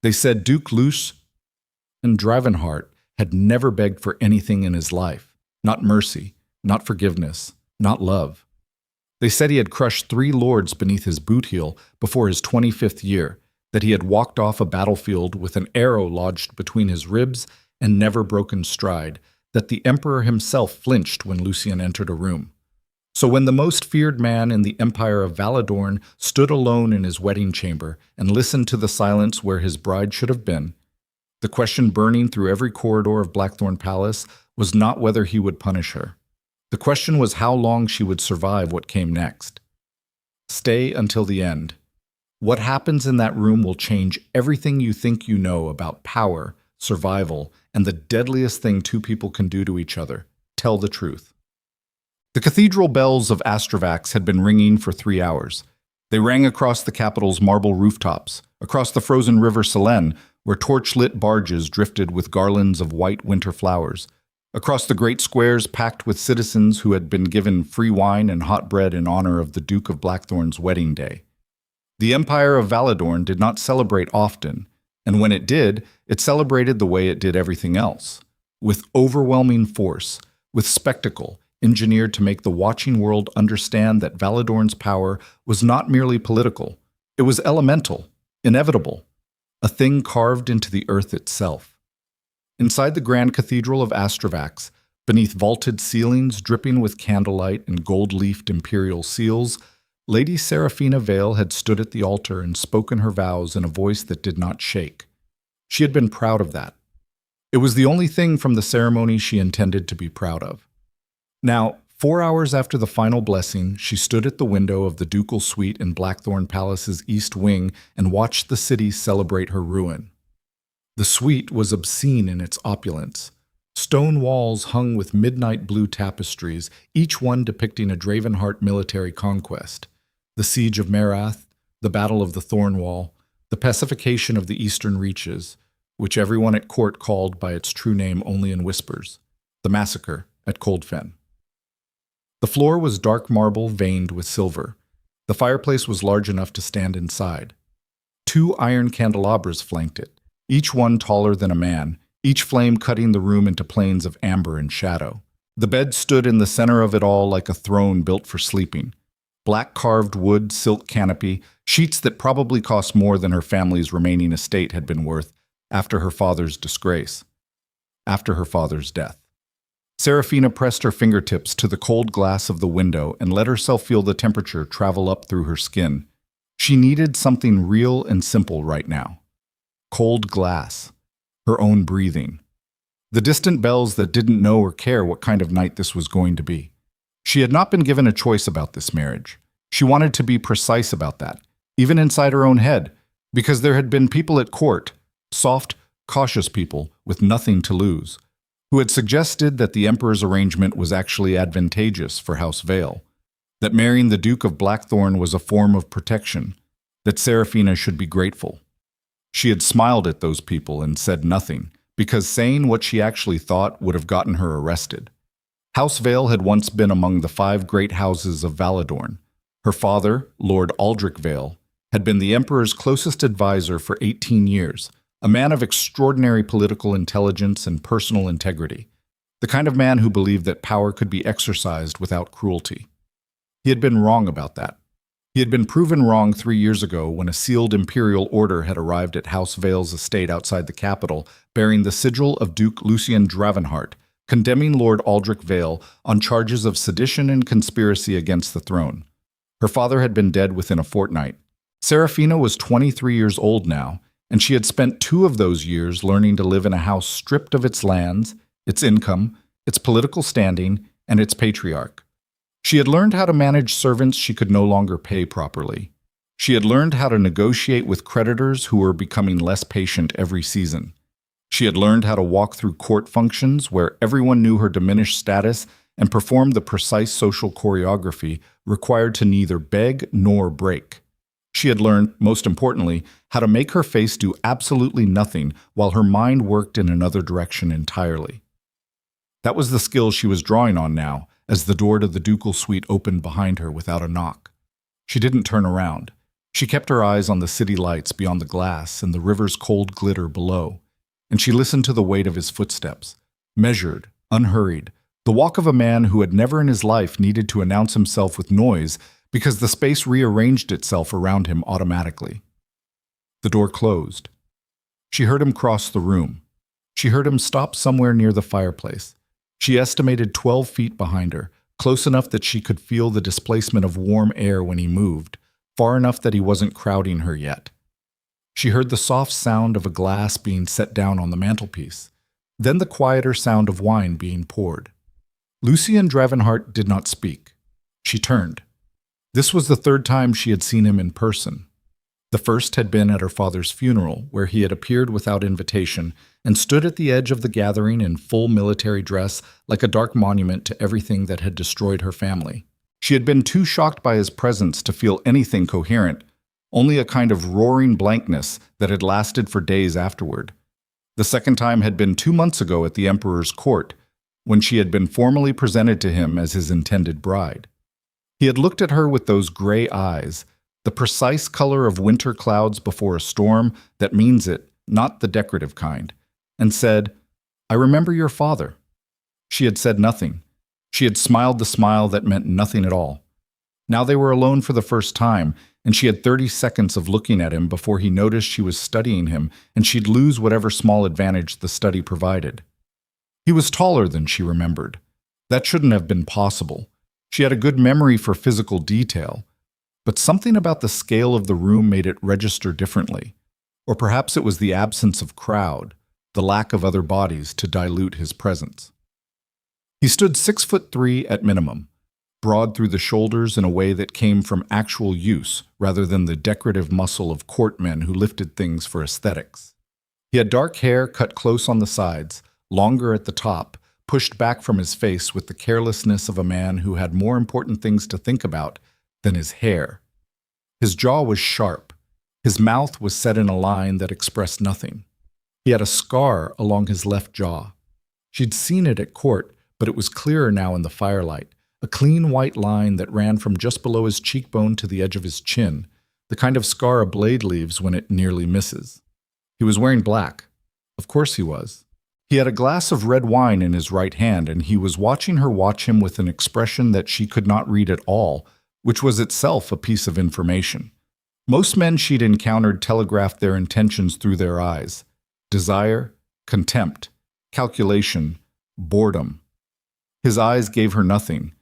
They said Duke Lucien Dravenhart had never begged for anything in his life, not mercy, not forgiveness, not love. They said he had crushed 3 lords beneath his boot heel before his 25th year, that he had walked off a battlefield with an arrow lodged between his ribs and never broken stride, that the emperor himself flinched when Lucien entered a room. So when the most feared man in the Empire of Valedorn stood alone in his wedding chamber and listened to the silence where his bride should have been, the question burning through every corridor of Blackthorn Palace was not whether he would punish her. The question was how long she would survive what came next. Stay until the end. What happens in that room will change everything you think you know about power, survival, and the deadliest thing 2 people can do to each other: tell the truth. The cathedral bells of Astravax had been ringing for 3 hours. They rang across the capital's marble rooftops, across the frozen river Selene, where torch-lit barges drifted with garlands of white winter flowers, across the great squares packed with citizens who had been given free wine and hot bread in honor of the Duke of Blackthorn's wedding day. The Empire of Valedorn did not celebrate often, and when it did, it celebrated the way it did everything else, with overwhelming force, with spectacle, engineered to make the watching world understand that Valedorn's power was not merely political, it was elemental, inevitable, a thing carved into the earth itself. Inside the grand cathedral of Astravax, beneath vaulted ceilings dripping with candlelight and gold-leafed imperial seals, Lady Seraphina Vale had stood at the altar and spoken her vows in a voice that did not shake. She had been proud of that. It was the only thing from the ceremony she intended to be proud of. Now, 4 hours after the final blessing, she stood at the window of the ducal suite in Blackthorn Palace's east wing and watched the city celebrate her ruin. The suite was obscene in its opulence. Stone walls hung with midnight blue tapestries, each one depicting a Dravenhart military conquest: the siege of Merath, the battle of the Thornwall, the pacification of the eastern reaches, which everyone at court called by its true name only in whispers, the massacre at Coldfen. The floor was dark marble veined with silver. The fireplace was large enough to stand inside. 2 iron candelabras flanked it, each one taller than a man, each flame cutting the room into planes of amber and shadow. The bed stood in the center of it all like a throne built for sleeping. Black carved wood silk canopy, sheets that probably cost more than her family's remaining estate had been worth after her father's disgrace, after her father's death. Seraphina pressed her fingertips to the cold glass of the window and let herself feel the temperature travel up through her skin. She needed something real and simple right now. Cold glass. Her own breathing. The distant bells that didn't know or care what kind of night this was going to be. She had not been given a choice about this marriage. She wanted to be precise about that, even inside her own head, because there had been people at court, soft, cautious people with nothing to lose, who had suggested that the Emperor's arrangement was actually advantageous for House Vale, that marrying the Duke of Blackthorn was a form of protection, that Seraphina should be grateful. She had smiled at those people and said nothing, because saying what she actually thought would have gotten her arrested. House Vale had once been among the 5 great houses of Valedorn. Her father, Lord Aldrich Vale, had been the Emperor's closest advisor for 18 years, a man of extraordinary political intelligence and personal integrity, the kind of man who believed that power could be exercised without cruelty. He had been wrong about that. He had been proven wrong 3 years ago when a sealed imperial order had arrived at House Vale's estate outside the capital, bearing the sigil of Duke Lucien Dravenhart, condemning Lord Aldrich Vale on charges of sedition and conspiracy against the throne. Her father had been dead within a fortnight. Seraphina was 23 years old now, and she had spent 2 of those years learning to live in a house stripped of its lands, its income, its political standing, and its patriarch. She had learned how to manage servants she could no longer pay properly. She had learned how to negotiate with creditors who were becoming less patient every season. She had learned how to walk through court functions where everyone knew her diminished status and perform the precise social choreography required to neither beg nor break. She had learned, most importantly, how to make her face do absolutely nothing while her mind worked in another direction entirely. That was the skill she was drawing on now, as the door to the ducal suite opened behind her without a knock. She didn't turn around. She kept her eyes on the city lights beyond the glass and the river's cold glitter below, and she listened to the weight of his footsteps, measured, unhurried, the walk of a man who had never in his life needed to announce himself with noise because the space rearranged itself around him automatically. The door closed. She heard him cross the room. She heard him stop somewhere near the fireplace. She estimated 12 feet behind her, close enough that she could feel the displacement of warm air when he moved, far enough that he wasn't crowding her yet. She heard the soft sound of a glass being set down on the mantelpiece, then the quieter sound of wine being poured. Lucien Dravenhart did not speak. She turned. This was the third time she had seen him in person. The first had been at her father's funeral, where he had appeared without invitation and stood at the edge of the gathering in full military dress like a dark monument to everything that had destroyed her family. She had been too shocked by his presence to feel anything coherent, only a kind of roaring blankness that had lasted for days afterward. The second time had been 2 months ago at the Emperor's court, when she had been formally presented to him as his intended bride. He had looked at her with those gray eyes, the precise color of winter clouds before a storm that means it, not the decorative kind, and said, "I remember your father." She had said nothing. She had smiled the smile that meant nothing at all. Now they were alone for the first time, and she had 30 seconds of looking at him before he noticed she was studying him, and she'd lose whatever small advantage the study provided. He was taller than she remembered. That shouldn't have been possible. She had a good memory for physical detail, but something about the scale of the room made it register differently. Or perhaps it was the absence of crowd, the lack of other bodies to dilute his presence. He stood 6'3" at minimum, broad through the shoulders in a way that came from actual use rather than the decorative muscle of courtmen who lifted things for aesthetics. He had dark hair cut close on the sides, longer at the top, pushed back from his face with the carelessness of a man who had more important things to think about than his hair. His jaw was sharp. His mouth was set in a line that expressed nothing. He had a scar along his left jaw. She'd seen it at court, but it was clearer now in the firelight, a clean white line that ran from just below his cheekbone to the edge of his chin, the kind of scar a blade leaves when it nearly misses. He was wearing black. Of course he was. He had a glass of red wine in his right hand, and he was watching her watch him with an expression that she could not read at all, which was itself a piece of information. Most men she'd encountered telegraphed their intentions through their eyes: desire, contempt, calculation, boredom. His eyes gave her nothing.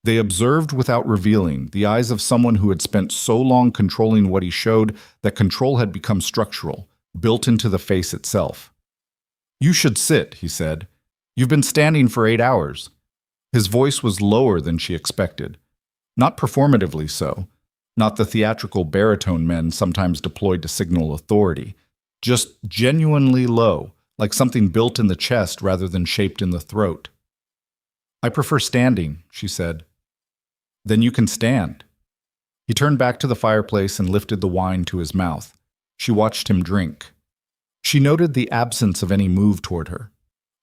They observed without revealing, the eyes of someone who had spent so long controlling what he showed that control had become structural, built into the face itself. "You should sit," he said. "You've been standing for 8 hours." His voice was lower than she expected. Not performatively so, not the theatrical baritone men sometimes deployed to signal authority, just genuinely low, like something built in the chest rather than shaped in the throat. "I prefer standing," she said. "Then you can stand." He turned back to the fireplace and lifted the wine to his mouth. She watched him drink. She noted the absence of any move toward her.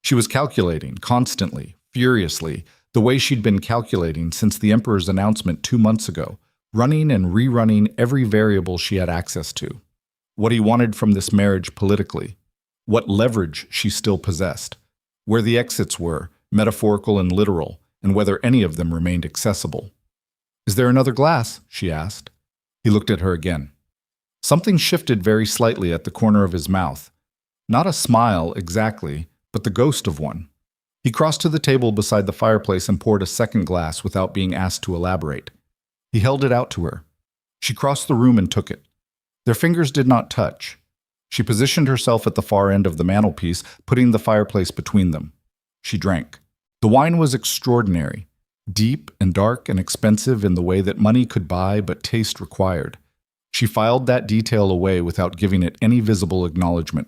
She was calculating, constantly, furiously, the way she'd been calculating since the Emperor's announcement 2 months ago, running and rerunning every variable she had access to. What he wanted from this marriage politically, what leverage she still possessed, where the exits were, metaphorical and literal, and whether any of them remained accessible. "Is there another glass?" she asked. He looked at her again. Something shifted very slightly at the corner of his mouth. Not a smile, exactly, but the ghost of one. He crossed to the table beside the fireplace and poured a second glass without being asked to elaborate. He held it out to her. She crossed the room and took it. Their fingers did not touch. She positioned herself at the far end of the mantelpiece, putting the fireplace between them. She drank. The wine was extraordinary, deep and dark and expensive in the way that money could buy but taste required. She filed that detail away without giving it any visible acknowledgement.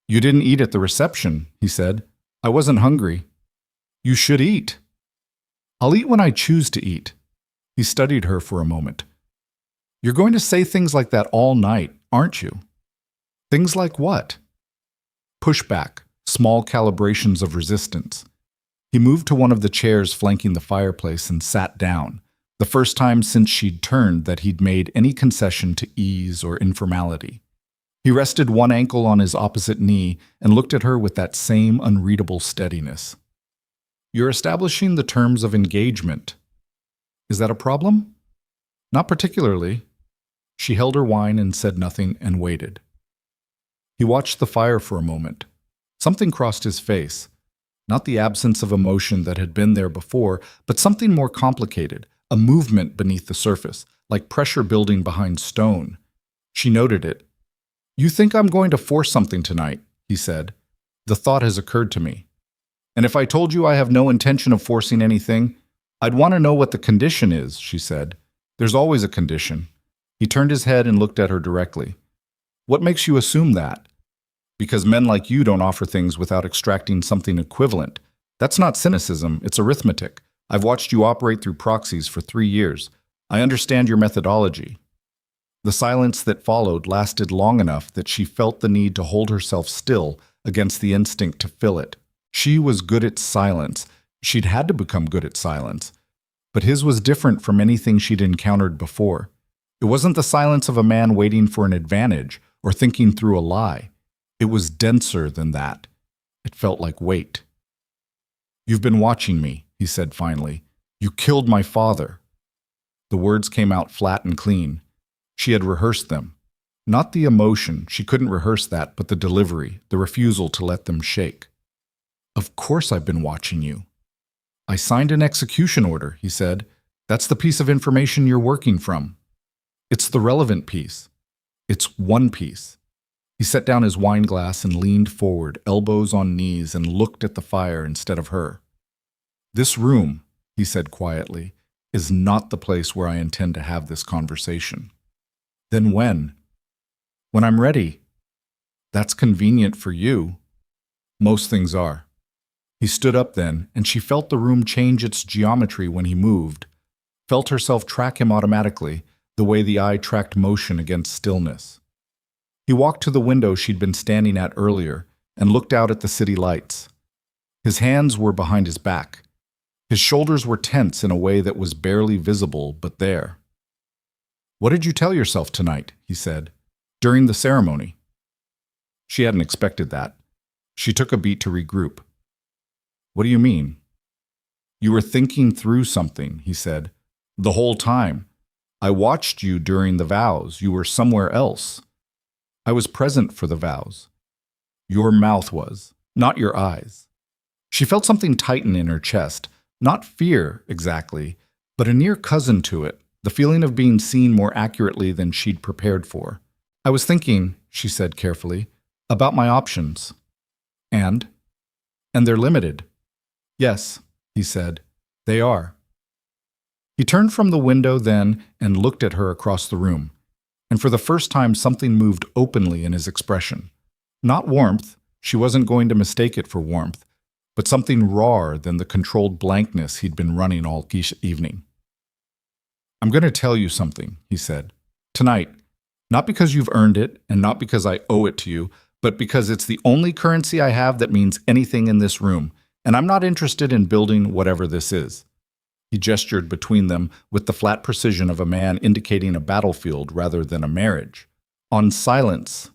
"You didn't eat at the reception," he said. "I wasn't hungry." "You should eat." "I'll eat when I choose to eat." He studied her for a moment. "You're going to say things like that all night, aren't you?" "Things like what?" Pushback, small calibrations of resistance. He moved to one of the chairs flanking the fireplace and sat down, The first time since she'd turned that he'd made any concession to ease or informality. He rested one ankle on his opposite knee and looked at her with that same unreadable steadiness. "You're establishing the terms of engagement. Is that a problem?" "Not particularly." She held her wine and said nothing and waited. He watched the fire for a moment. Something crossed his face. Not the absence of emotion that had been there before, but something more complicated, a movement beneath the surface, like pressure building behind stone. She noted it. "You think I'm going to force something tonight," he said. "The thought has occurred to me. And if I told you I have no intention of forcing anything, I'd want to know what the condition is," she said. "There's always a condition." He turned his head and looked at her directly. "What makes you assume that?" "Because men like you don't offer things without extracting something equivalent. That's not cynicism, it's arithmetic. I've watched you operate through proxies for 3 years. I understand your methodology." The silence that followed lasted long enough that she felt the need to hold herself still against the instinct to fill it. She was good at silence. She'd had to become good at silence. But his was different from anything she'd encountered before. It wasn't the silence of a man waiting for an advantage or thinking through a lie. It was denser than that. It felt like weight. "You've been watching me," he said finally. "You killed my father." The words came out flat and clean. She had rehearsed them. Not the emotion, she couldn't rehearse that, but the delivery, the refusal to let them shake. "Of course I've been watching you." "I signed an execution order," he said. "That's the piece of information you're working from." "It's the relevant piece. It's one piece." He set down his wine glass and leaned forward, elbows on knees, and looked at the fire instead of her. "This room," he said quietly, "is not the place where I intend to have this conversation." "Then when?" "When I'm ready." "That's convenient for you." "Most things are." He stood up then, and she felt the room change its geometry when he moved, felt herself track him automatically, the way the eye tracked motion against stillness. He walked to the window she'd been standing at earlier and looked out at the city lights. His hands were behind his back. His shoulders were tense in a way that was barely visible, but there. "What did you tell yourself tonight?" he said. "During the ceremony." She hadn't expected that. She took a beat to regroup. "What do you mean?" "You were thinking through something," he said. "The whole time. I watched you during the vows. You were somewhere else. I was present for the vows. Your mouth was, not your eyes." She felt something tighten in her chest, not fear exactly, but a near cousin to it, the feeling of being seen more accurately than she'd prepared for. "I was thinking," she said carefully, "about my options." "And they're limited." "Yes," he said, "they are." He turned from the window then and looked at her across the room. And for the first time something moved openly in his expression. Not warmth, she wasn't going to mistake it for warmth, but something rawer than the controlled blankness he'd been running all evening. "I'm going to tell you something," he said. "Tonight, not because you've earned it and not because I owe it to you, but because it's the only currency I have that means anything in this room, and I'm not interested in building whatever this is." He gestured between them with the flat precision of a man indicating a battlefield rather than a marriage. "On silence."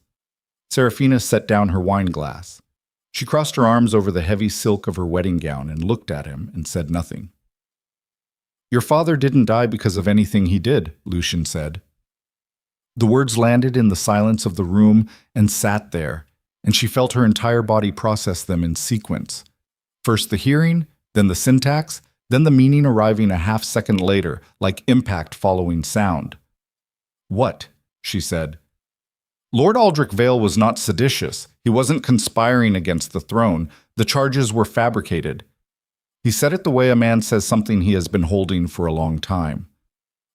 Seraphina set down her wine glass. She crossed her arms over the heavy silk of her wedding gown and looked at him and said nothing. "Your father didn't die because of anything he did," Lucien said. The words landed in the silence of the room and sat there, and she felt her entire body process them in sequence. First the hearing, then the syntax, then the meaning arriving a half-second later, like impact following sound. "What?" she said. "Lord Aldrich Vale was not seditious. He wasn't conspiring against the throne. The charges were fabricated." He said it the way a man says something he has been holding for a long time.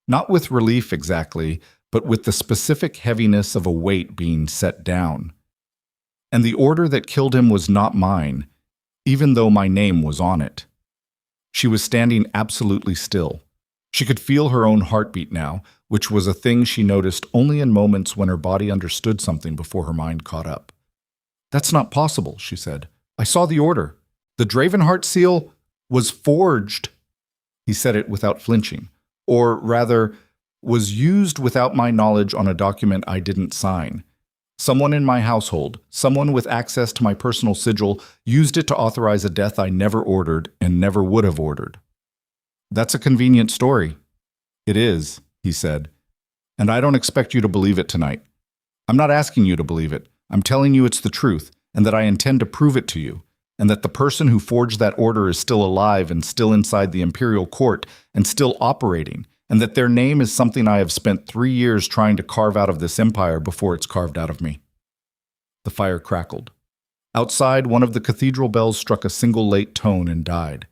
Not with relief exactly, but with the specific heaviness of a weight being set down. "And the order that killed him was not mine, even though my name was on it." She was standing absolutely still. She could feel her own heartbeat now, which was a thing she noticed only in moments when her body understood something before her mind caught up. "That's not possible," she said. "I saw the order. The Dravenhart seal was forged." He said it without flinching. Or rather, was used without my knowledge on a document I didn't sign. Someone in my household, someone with access to my personal sigil, used it to authorize a death I never ordered and never would have ordered. That's a convenient story. It is, he said. And I don't expect you to believe it tonight. I'm not asking you to believe it. I'm telling you it's the truth, and that I intend to prove it to you, and that the person who forged that order is still alive and still inside the imperial court and still operating, and that their name is something I have spent 3 years trying to carve out of this empire before it's carved out of me. The fire crackled. Outside, one of the cathedral bells struck a single late tone and died.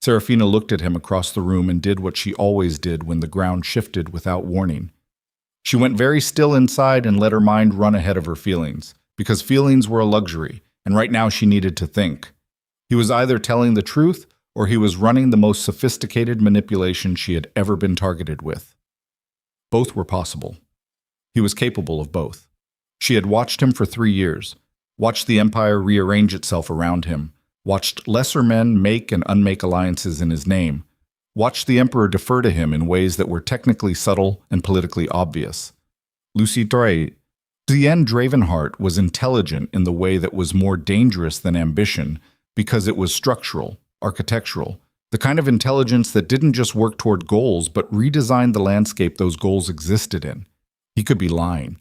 Seraphina looked at him across the room and did what she always did when the ground shifted without warning. She went very still inside and let her mind run ahead of her feelings, because feelings were a luxury, and right now she needed to think. He was either telling the truth, or he was running the most sophisticated manipulation she had ever been targeted with. Both were possible. He was capable of both. She had watched him for 3 years, watched the empire rearrange itself around him, watched lesser men make and unmake alliances in his name, watched the emperor defer to him in ways that were technically subtle and politically obvious. Lucien Dravenhart was intelligent in the way that was more dangerous than ambition because it was structural, architectural, the kind of intelligence that didn't just work toward goals but redesigned the landscape those goals existed in. He could be lying.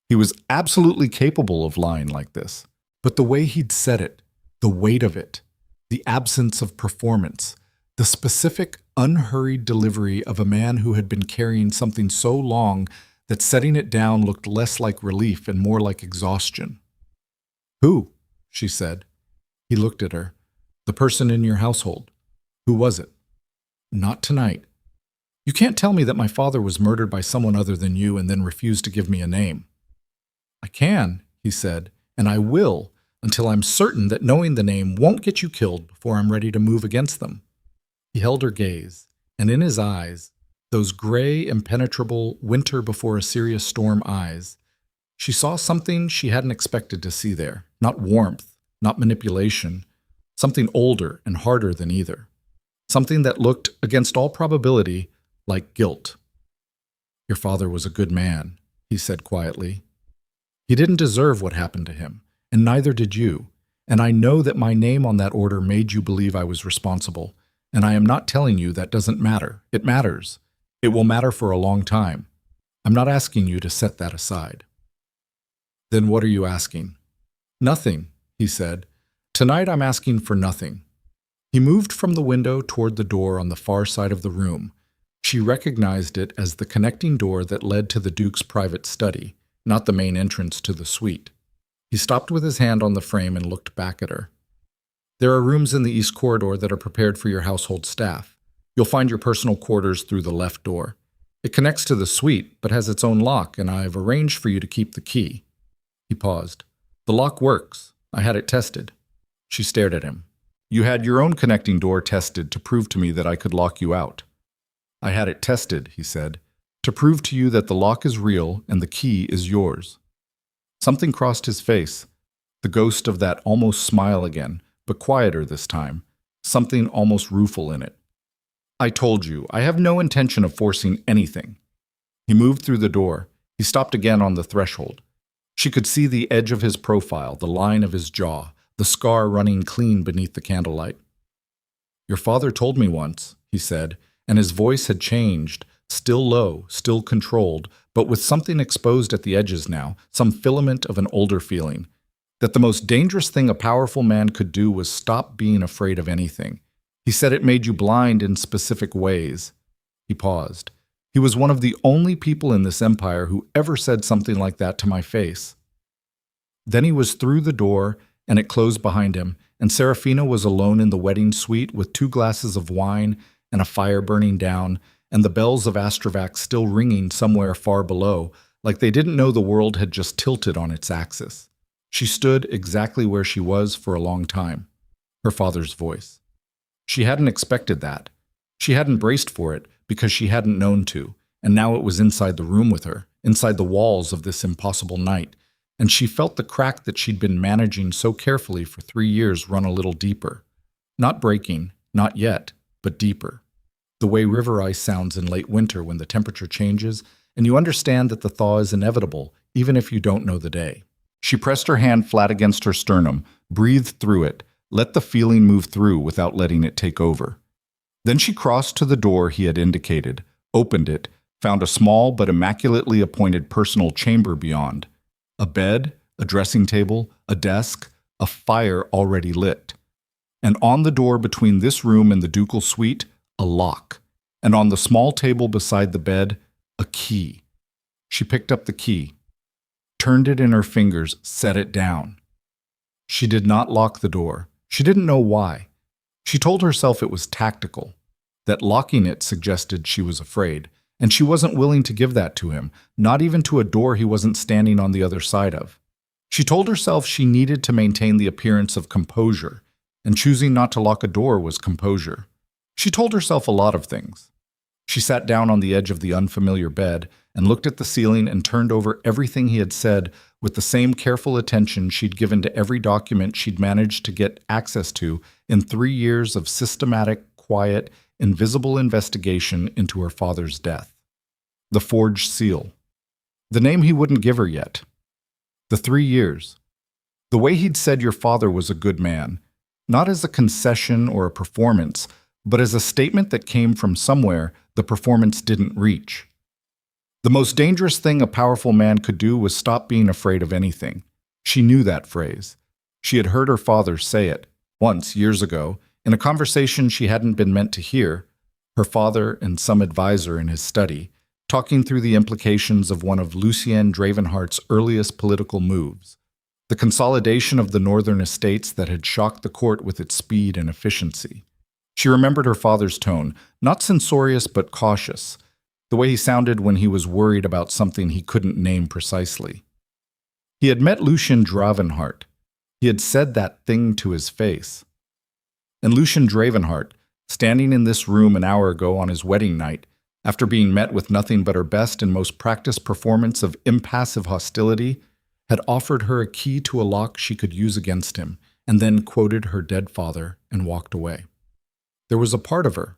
He was absolutely capable of lying like this. But the way he'd said it, the weight of it, the absence of performance, the specific, unhurried delivery of a man who had been carrying something so long that setting it down looked less like relief and more like exhaustion. "Who?" she said. He looked at her. "The person in your household. Who was it?" "Not tonight. You can't tell me that my father was murdered by someone other than you and then refuse to give me a name." "I can," he said, "and I will, until I'm certain that knowing the name won't get you killed before I'm ready to move against them." He held her gaze, and in his eyes, those gray, impenetrable, winter before a serious storm eyes, she saw something she hadn't expected to see there. Not warmth, not manipulation, something older and harder than either. Something that looked, against all probability, like guilt. "Your father was a good man," he said quietly. "He didn't deserve what happened to him, and neither did you, and I know that my name on that order made you believe I was responsible, and I am not telling you that doesn't matter. It matters. It will matter for a long time. I'm not asking you to set that aside." "Then what are you asking?" "Nothing," he said. "Tonight I'm asking for nothing." He moved from the window toward the door on the far side of the room. She recognized it as the connecting door that led to the Duke's private study, not the main entrance to the suite. He stopped with his hand on the frame and looked back at her. "There are rooms in the east corridor that are prepared for your household staff. You'll find your personal quarters through the left door. It connects to the suite, but has its own lock, and I've arranged for you to keep the key." He paused. "The lock works. I had it tested." She stared at him. "You had your own connecting door tested to prove to me that I could lock you out." "I had it tested," he said, "to prove to you that the lock is real and the key is yours." Something crossed his face, the ghost of that almost smile again, but quieter this time, something almost rueful in it. "I told you, I have no intention of forcing anything." He moved through the door. He stopped again on the threshold. She could see the edge of his profile, the line of his jaw, the scar running clean beneath the candlelight. "Your father told me once," he said, and his voice had changed, still low, still controlled, but with something exposed at the edges now, some filament of an older feeling, that the most dangerous thing a powerful man could do was stop being afraid of anything. He said it made you blind in specific ways. He paused. He was one of the only people in this empire who ever said something like that to my face. Then he was through the door, and it closed behind him, and Seraphina was alone in the wedding suite with 2 glasses of wine and a fire burning down, and the bells of Astrovac still ringing somewhere far below, like they didn't know the world had just tilted on its axis. She stood exactly where she was for a long time. Her father's voice. She hadn't expected that. She hadn't braced for it because she hadn't known to, and now it was inside the room with her, inside the walls of this impossible night, and she felt the crack that she'd been managing so carefully for 3 years run a little deeper. Not breaking, not yet, but deeper. the way river ice sounds in late winter when the temperature changes, and you understand that the thaw is inevitable, even if you don't know the day. She pressed her hand flat against her sternum, breathed through it, let the feeling move through without letting it take over. Then she crossed to the door he had indicated, opened it, found a small but immaculately appointed personal chamber beyond. A bed, a dressing table, a desk, a fire already lit. And on the door between this room and the ducal suite, a lock. And on the small table beside the bed, a key. She picked up the key, turned it in her fingers, set it down. She did not lock the door. She didn't know why. She told herself it was tactical, that locking it suggested she was afraid, and she wasn't willing to give that to him, not even to a door he wasn't standing on the other side of. She told herself she needed to maintain the appearance of composure, and choosing not to lock a door was composure. She told herself a lot of things. She sat down on the edge of the unfamiliar bed and looked at the ceiling and turned over everything he had said with the same careful attention she'd given to every document she'd managed to get access to in 3 years of systematic, quiet, invisible investigation into her father's death. The forged seal. The name he wouldn't give her yet. The 3 years. The way he'd said your father was a good man, not as a concession or a performance, but as a statement that came from somewhere the performance didn't reach. The most dangerous thing a powerful man could do was stop being afraid of anything. She knew that phrase. She had heard her father say it, once, years ago, in a conversation she hadn't been meant to hear, her father and some advisor in his study, talking through the implications of one of Lucien Dravenhart's earliest political moves, the consolidation of the northern estates that had shocked the court with its speed and efficiency. She remembered her father's tone, not censorious but cautious, the way he sounded when he was worried about something he couldn't name precisely. He had met Lucien Dravenhart. He had said that thing to his face. And Lucien Dravenhart, standing in this room an hour ago on his wedding night, after being met with nothing but her best and most practiced performance of impassive hostility, had offered her a key to a lock she could use against him, and then quoted her dead father and walked away. There was a part of her,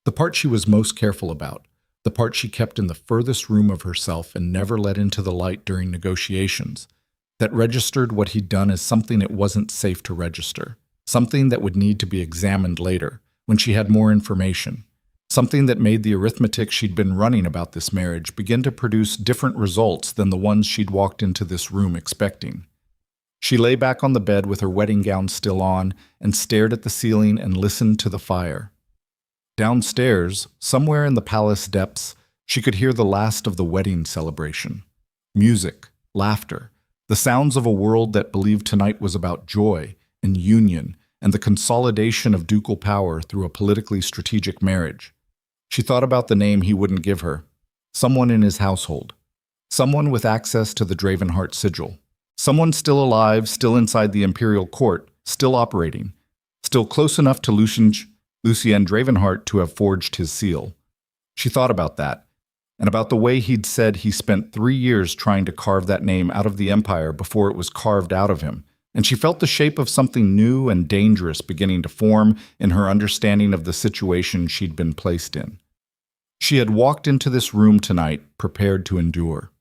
the part she was most careful about, the part she kept in the furthest room of herself and never let into the light during negotiations, that registered what he'd done as something it wasn't safe to register, something that would need to be examined later, when she had more information, something that made the arithmetic she'd been running about this marriage begin to produce different results than the ones she'd walked into this room expecting. She lay back on the bed with her wedding gown still on and stared at the ceiling and listened to the fire. Downstairs, somewhere in the palace depths, she could hear the last of the wedding celebration. Music, laughter, the sounds of a world that believed tonight was about joy and union and the consolidation of ducal power through a politically strategic marriage. She thought about the name he wouldn't give her, someone in his household, someone with access to the Dravenhart sigil. Someone still alive, still inside the imperial court, still operating, still close enough to Lucien Dravenhart to have forged his seal. She thought about that, and about the way he'd said he spent 3 years trying to carve that name out of the empire before it was carved out of him, and she felt the shape of something new and dangerous beginning to form in her understanding of the situation she'd been placed in. She had walked into this room tonight prepared to endure.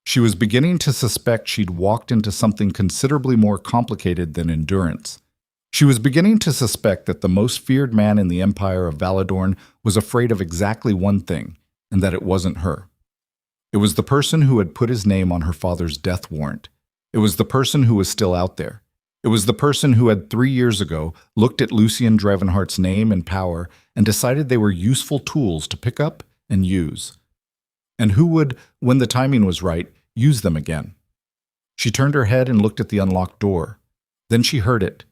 She was beginning to suspect she'd walked into something considerably more complicated than endurance. She was beginning to suspect that the most feared man in the Empire of Valedorn was afraid of exactly one thing, and that it wasn't her. It was the person who had put his name on her father's death warrant. It was the person who was still out there. It was the person who had 3 years ago looked at Lucien Dravenhart's name and power and decided they were useful tools to pick up and use. And who would, when the timing was right, use them again. She turned her head and looked at the unlocked door. Then she heard it,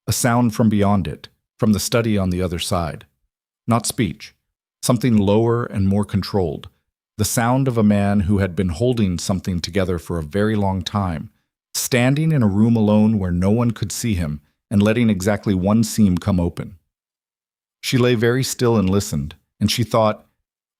a sound from beyond it, from the study on the other side. Not speech, something lower and more controlled, the sound of a man who had been holding something together for a very long time, standing in a room alone where no one could see him and letting exactly one seam come open. She lay very still and listened, and she thought,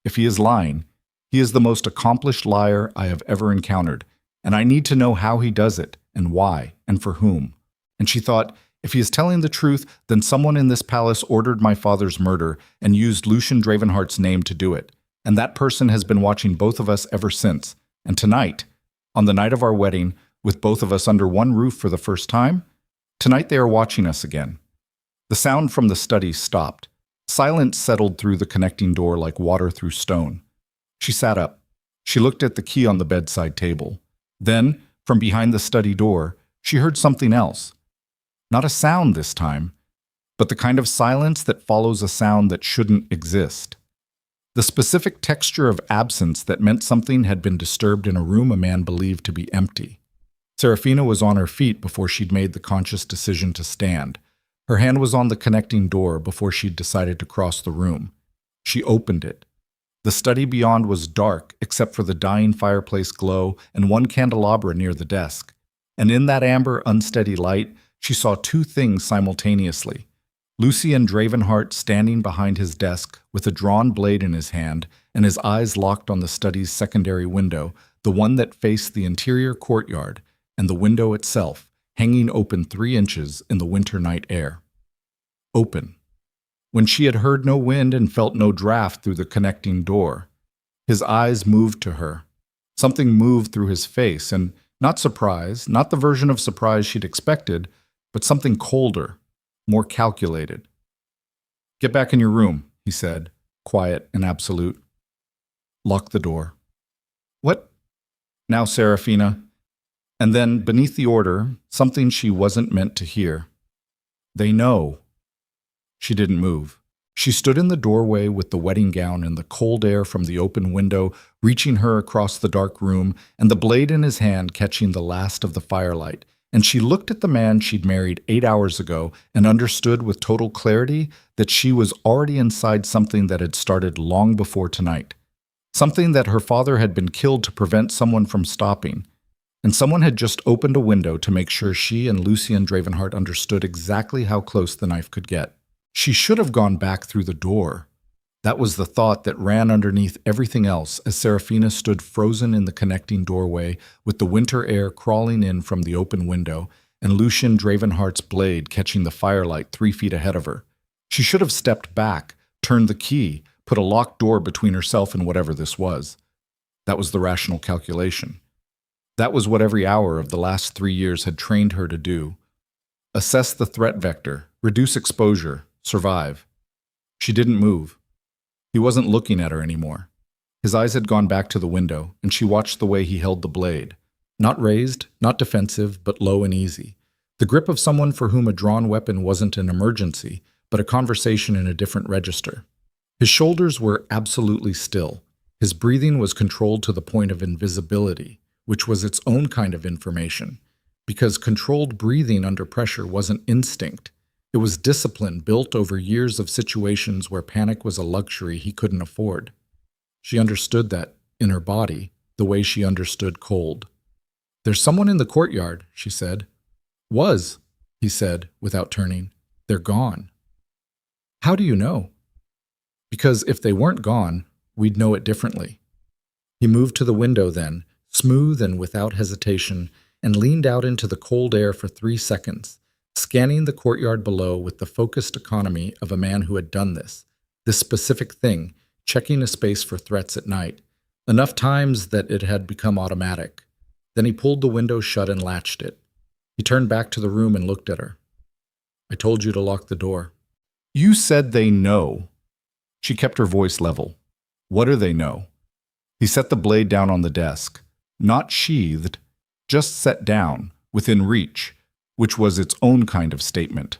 if he is lying, he is the most accomplished liar I have ever encountered, and I need to know how he does it, and why, and for whom. And she thought, If he is telling the truth, then someone in this palace ordered my father's murder and used Lucien Dravenhart's name to do it. And that person has been watching both of us ever since. And tonight, on the night of our wedding, with both of us under one roof for the first time, tonight they are watching us again." The sound from the study stopped. Silence settled through the connecting door like water through stone. She sat up. She looked at the key on the bedside table. Then, from behind the study door, she heard something else. Not a sound this time, but the kind of silence that follows a sound that shouldn't exist. The specific texture of absence that meant something had been disturbed in a room a man believed to be empty. Seraphina was on her feet before she'd made the conscious decision to stand. Her hand was on the connecting door before she'd decided to cross the room. She opened it. The study beyond was dark except for the dying fireplace glow and one candelabra near the desk. And in that amber, unsteady light, she saw two things simultaneously. Lucien Dravenhart standing behind his desk with a drawn blade in his hand and his eyes locked on the study's secondary window, the one that faced the interior courtyard, and the window itself, hanging open 3 inches in the winter night air. Open. When she had heard no wind and felt no draft through the connecting door, his eyes moved to her. Something moved through his face, and not surprise, not the version of surprise she'd expected, but something colder, more calculated. "Get back in your room," he said, quiet and absolute. "Lock the door." "What?" "Now, Seraphina." And then, beneath the order, something she wasn't meant to hear. "They know." She didn't move. She stood in the doorway with the wedding gown and the cold air from the open window reaching her across the dark room and the blade in his hand catching the last of the firelight. And she looked at the man she'd married 8 hours ago and understood with total clarity that she was already inside something that had started long before tonight. Something that her father had been killed to prevent someone from stopping. And someone had just opened a window to make sure she and Lucien Dravenhart understood exactly how close the knife could get. She should have gone back through the door. That was the thought that ran underneath everything else as Seraphina stood frozen in the connecting doorway with the winter air crawling in from the open window and Lucien Dravenhart's blade catching the firelight 3 feet ahead of her. She should have stepped back, turned the key, put a locked door between herself and whatever this was. That was the rational calculation. That was what every hour of the last 3 years had trained her to do. Assess the threat vector, reduce exposure, survive. She didn't move. He wasn't looking at her anymore. His eyes had gone back to the window, and she watched the way he held the blade. Not raised, not defensive, but low and easy. The grip of someone for whom a drawn weapon wasn't an emergency, but a conversation in a different register. His shoulders were absolutely still. His breathing was controlled to the point of invisibility, which was its own kind of information, because controlled breathing under pressure wasn't instinct. It was discipline built over years of situations where panic was a luxury he couldn't afford. She understood that, in her body, the way she understood cold. "There's someone in the courtyard," she said. "Was," he said, without turning. "They're gone." "How do you know?" "Because if they weren't gone, we'd know it differently." He moved to the window then, smooth and without hesitation, and leaned out into the cold air for 3 seconds, scanning the courtyard below with the focused economy of a man who had done this specific thing, checking a space for threats at night, enough times that it had become automatic. Then he pulled the window shut and latched it. He turned back to the room and looked at her. "I told you to lock the door." "You said they know." She kept her voice level. "What do they know?" He set the blade down on the desk. Not sheathed, just set down, within reach, which was its own kind of statement.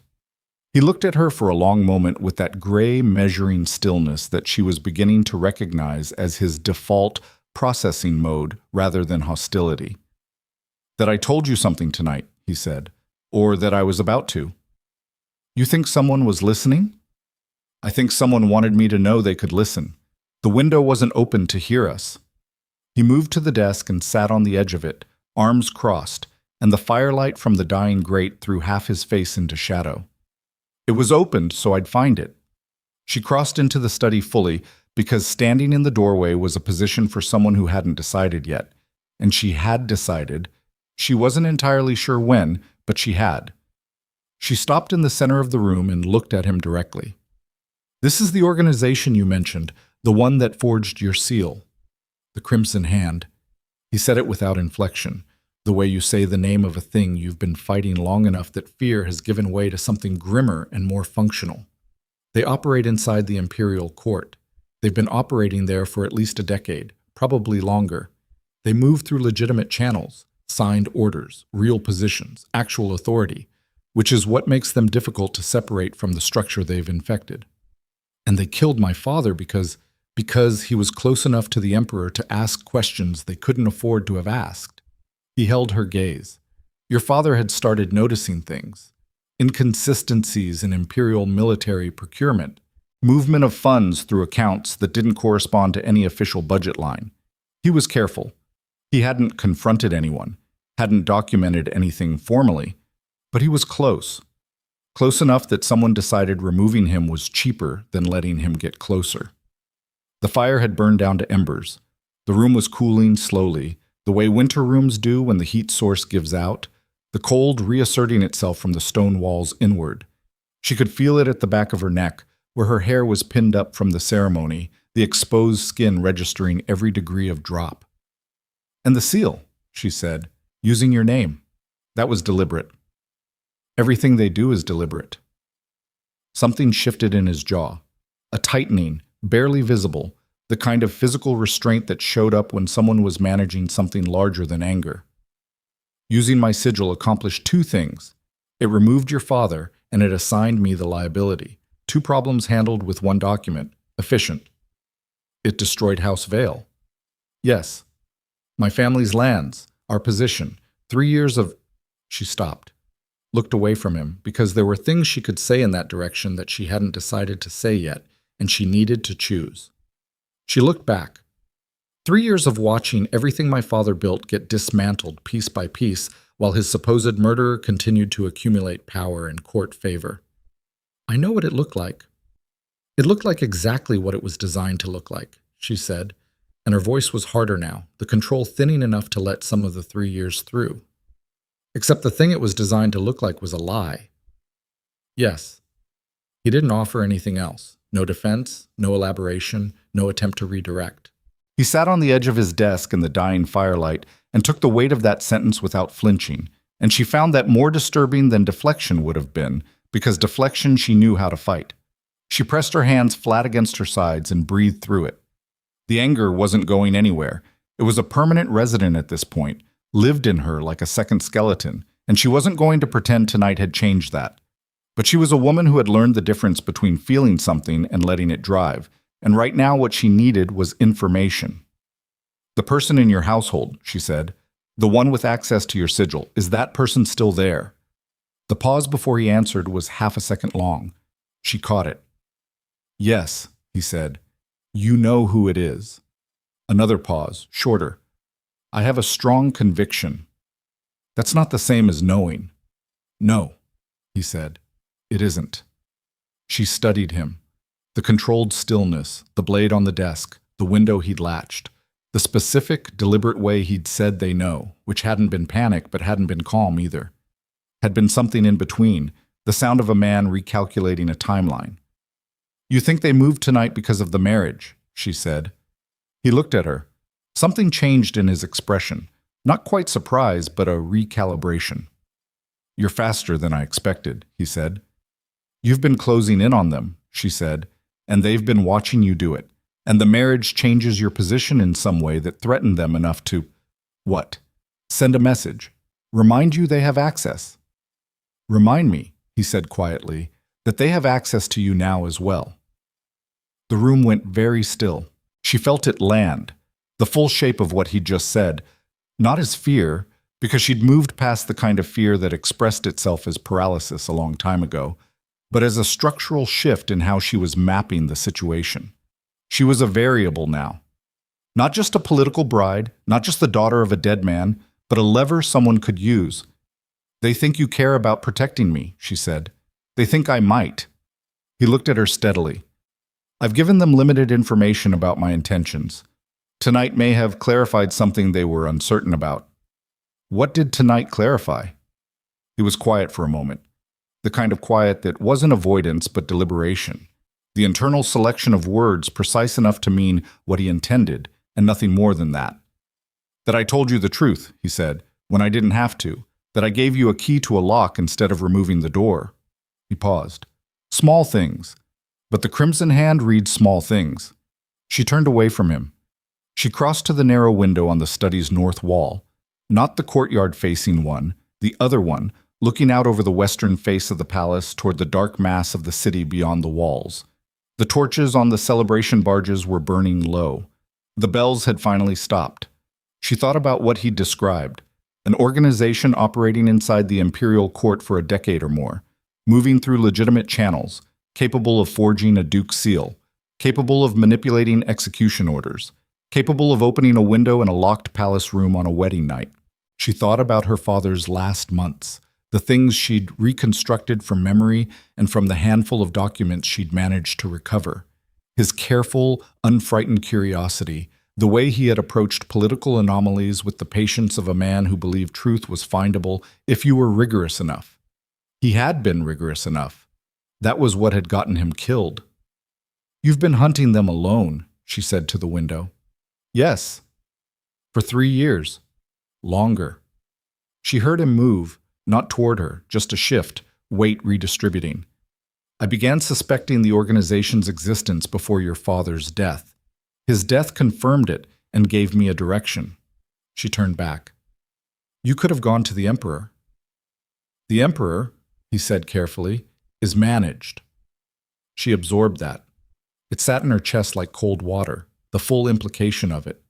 He looked at her for a long moment with that gray, measuring stillness that she was beginning to recognize as his default processing mode rather than hostility. "That I told you something tonight," he said, "or that I was about to." "You think someone was listening?" "I think someone wanted me to know they could listen. The window wasn't open to hear us." He moved to the desk and sat on the edge of it, arms crossed, and the firelight from the dying grate threw half his face into shadow. "It was opened so I'd find it." She crossed into the study fully because standing in the doorway was a position for someone who hadn't decided yet. And she had decided. She wasn't entirely sure when, but she had. She stopped in the center of the room and looked at him directly. "This is the organization you mentioned, the one that forged your seal." The Crimson Hand. He said it without inflection, the way you say the name of a thing you've been fighting long enough that fear has given way to something grimmer and more functional. They operate inside the imperial court. They've been operating there for at least a decade, probably longer. They move through legitimate channels, signed orders, real positions, actual authority, which is what makes them difficult to separate from the structure they've infected. And they killed my father because he was close enough to the Emperor to ask questions they couldn't afford to have asked. He held her gaze. Your father had started noticing things. Inconsistencies in imperial military procurement, movement of funds through accounts that didn't correspond to any official budget line. He was careful. He hadn't confronted anyone, hadn't documented anything formally, but he was close. Close enough that someone decided removing him was cheaper than letting him get closer. The fire had burned down to embers. The room was cooling slowly, the way winter rooms do when the heat source gives out, the cold reasserting itself from the stone walls inward. She could feel it at the back of her neck, where her hair was pinned up from the ceremony, the exposed skin registering every degree of drop. "And the seal," she said, "using your name. That was deliberate." "Everything they do is deliberate." Something shifted in his jaw. A tightening, barely visible, the kind of physical restraint that showed up when someone was managing something larger than anger. "Using my sigil accomplished two things. It removed your father, and it assigned me the liability. Two problems handled with one document. Efficient." "It destroyed House Vale." "Yes. My family's lands, our position, 3 years of—" She stopped, looked away from him, because there were things she could say in that direction that she hadn't decided to say yet, and she needed to choose. She looked back. 3 years of watching everything my father built get dismantled piece by piece while his supposed murderer continued to accumulate power and court favor. "I know what it looked like." "It looked like exactly what it was designed to look like," she said, and her voice was harder now, the control thinning enough to let some of the 3 years through. "Except the thing it was designed to look like was a lie." "Yes." He didn't offer anything else. No defense, no elaboration, no attempt to redirect. He sat on the edge of his desk in the dying firelight and took the weight of that sentence without flinching, and she found that more disturbing than deflection would have been, because deflection she knew how to fight. She pressed her hands flat against her sides and breathed through it. The anger wasn't going anywhere. It was a permanent resident at this point, lived in her like a second skeleton, and she wasn't going to pretend tonight had changed that. But she was a woman who had learned the difference between feeling something and letting it drive, and right now what she needed was information. "The person in your household," she said, "the one with access to your sigil, is that person still there?" The pause before he answered was half a second long. She caught it. "Yes," he said. "You know who it is." Another pause, shorter. "I have a strong conviction." "That's not the same as knowing." "No," he said. "It isn't." She studied him. The controlled stillness, the blade on the desk, the window he'd latched, the specific, deliberate way he'd said they know, which hadn't been panic but hadn't been calm either. Had been something in between, the sound of a man recalculating a timeline. "You think they moved tonight because of the marriage," she said. He looked at her. Something changed in his expression. Not quite surprise, but a recalibration. "You're faster than I expected," he said. "You've been closing in on them," she said, "and they've been watching you do it. And the marriage changes your position in some way that threatened them enough to—" "What?" "Send a message. Remind you they have access." "Remind me," he said quietly, "that they have access to you now as well." The room went very still. She felt it land, the full shape of what he'd just said, not as fear, because she'd moved past the kind of fear that expressed itself as paralysis a long time ago, but as a structural shift in how she was mapping the situation. She was a variable now. Not just a political bride, not just the daughter of a dead man, but a lever someone could use. "They think you care about protecting me," she said. "They think I might." He looked at her steadily. "I've given them limited information about my intentions. Tonight may have clarified something they were uncertain about." "What did tonight clarify?" He was quiet for a moment. the kind of quiet that wasn't avoidance but deliberation, the internal selection of words precise enough to mean what he intended, and nothing more than that. That I told you the truth, he said, when I didn't have to, that I gave you a key to a lock instead of removing the door. He paused. Small things. But the crimson hand reads small things. She turned away from him. She crossed to the narrow window on the study's north wall, not the courtyard-facing one, the other one, looking out over the western face of the palace toward the dark mass of the city beyond the walls. The torches on the celebration barges were burning low. The bells had finally stopped. She thought about what he'd described, an organization operating inside the imperial court for a decade or more, moving through legitimate channels, capable of forging a duke's seal, capable of manipulating execution orders, capable of opening a window in a locked palace room on a wedding night. She thought about her father's last months, the things she'd reconstructed from memory and from the handful of documents she'd managed to recover. His careful, unfrightened curiosity, the way he had approached political anomalies with the patience of a man who believed truth was findable if you were rigorous enough. He had been rigorous enough. That was what had gotten him killed. "You've been hunting them alone," she said to the window. "Yes." "For 3 years." "Longer." She heard him move, not toward her, just a shift, weight redistributing. "I began suspecting the organization's existence before your father's death. His death confirmed it and gave me a direction." She turned back. "You could have gone to the Emperor." "The Emperor," he said carefully, "is managed." She absorbed that. It sat in her chest like cold water, the full implication of it.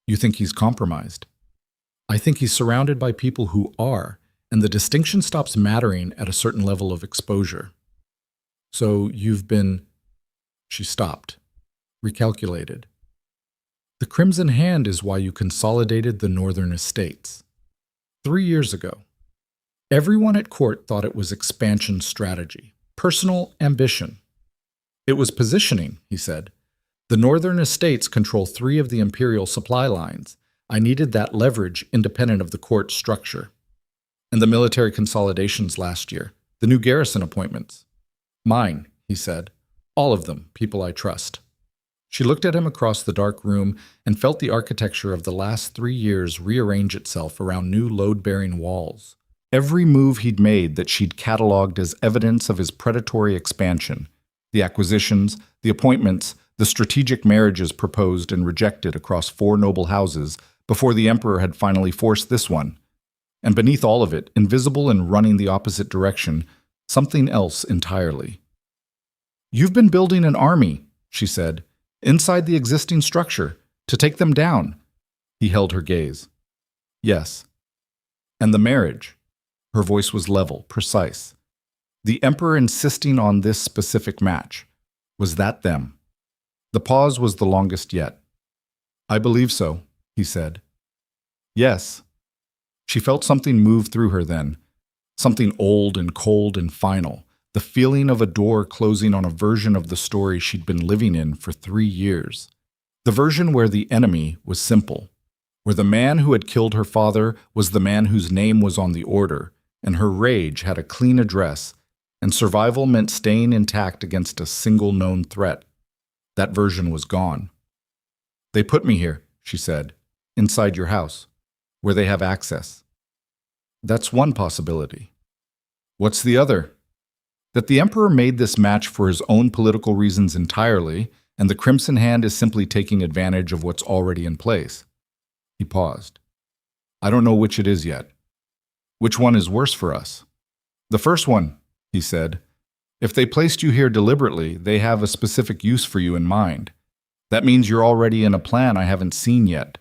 "You think he's compromised?" "I think he's surrounded by people who are, and the distinction stops mattering at a certain level of exposure." "So you've been—" She stopped, recalculated. "The Crimson Hand is why you consolidated the Northern Estates. 3 years ago. Everyone at court thought it was expansion strategy, personal ambition. It was positioning," he said. "The Northern Estates control 3 of the imperial supply lines. I needed that leverage independent of the court structure. And the military consolidations last year, the new garrison appointments. Mine," he said. "All of them, people I trust." She looked at him across the dark room and felt the architecture of the last 3 years rearrange itself around new load-bearing walls. Every move he'd made that she'd cataloged as evidence of his predatory expansion, the acquisitions, the appointments, the strategic marriages proposed and rejected across 4 noble houses before the Emperor had finally forced this one. And beneath all of it, invisible and running the opposite direction, something else entirely. "You've been building an army," she said, "inside the existing structure, to take them down." He held her gaze. "Yes." "And the marriage." Her voice was level, precise. "The Emperor insisting on this specific match. Was that them?" The pause was the longest yet. "I believe so," he said. "Yes." She felt something move through her then, something old and cold and final, the feeling of a door closing on a version of the story she'd been living in for 3 years. The version where the enemy was simple, where the man who had killed her father was the man whose name was on the order, and her rage had a clean address, and survival meant staying intact against a single known threat. That version was gone. "They put me here," she said, "inside your house, where they have access." "That's one possibility." "What's the other?" "That the Emperor made this match for his own political reasons entirely, and the Crimson Hand is simply taking advantage of what's already in place." He paused. "I don't know which it is yet." "Which one is worse for us?" "The first one," he said. "If they placed you here deliberately, they have a specific use for you in mind. That means you're already in a plan I haven't seen yet."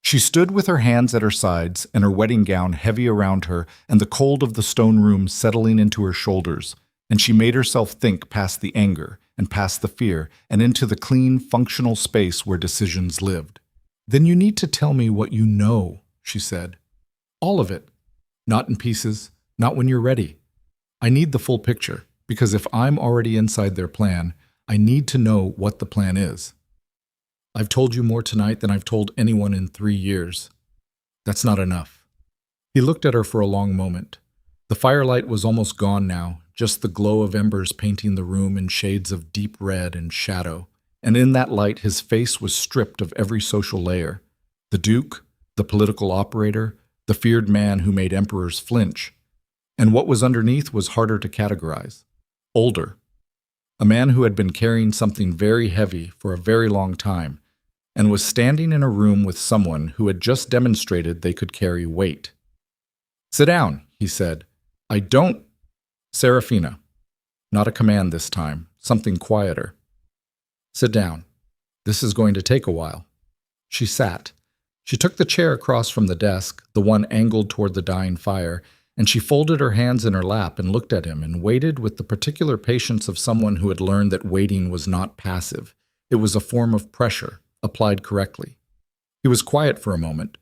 She stood with her hands at her sides and her wedding gown heavy around her and the cold of the stone room settling into her shoulders, and she made herself think past the anger and past the fear and into the clean, functional space where decisions lived. "Then you need to tell me what you know," she said. "All of it. Not in pieces, not when you're ready. I need the full picture, because if I'm already inside their plan, I need to know what the plan is. I've told you more tonight than I've told anyone in 3 years. That's not enough." He looked at her for a long moment. The firelight was almost gone now, just the glow of embers painting the room in shades of deep red and shadow, and in that light his face was stripped of every social layer. The Duke, the political operator, the feared man who made emperors flinch. And what was underneath was harder to categorize. Older. A man who had been carrying something very heavy for a very long time, and was standing in a room with someone who had just demonstrated they could carry weight. "Sit down," he said. "I don't—" Seraphina. Not a command this time, something quieter. "Sit down. This is going to take a while." She sat. She took the chair across from the desk, the one angled toward the dying fire, and she folded her hands in her lap and looked at him and waited with the particular patience of someone who had learned that waiting was not passive. It was a form of pressure, applied correctly. He was quiet for a moment.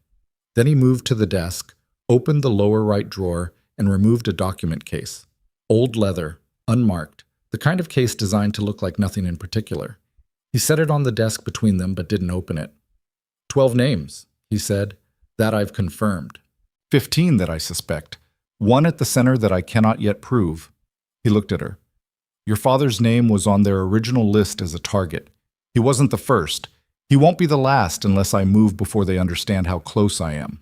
Then he moved to the desk, opened the lower right drawer, and removed a document case. Old leather, unmarked, the kind of case designed to look like nothing in particular. He set it on the desk between them but didn't open it. 12 names, he said. That I've confirmed. 15 that I suspect. One at the center that I cannot yet prove. He looked at her. Your father's name was on their original list as a target. He wasn't the first. He won't be the last unless I move before they understand how close I am.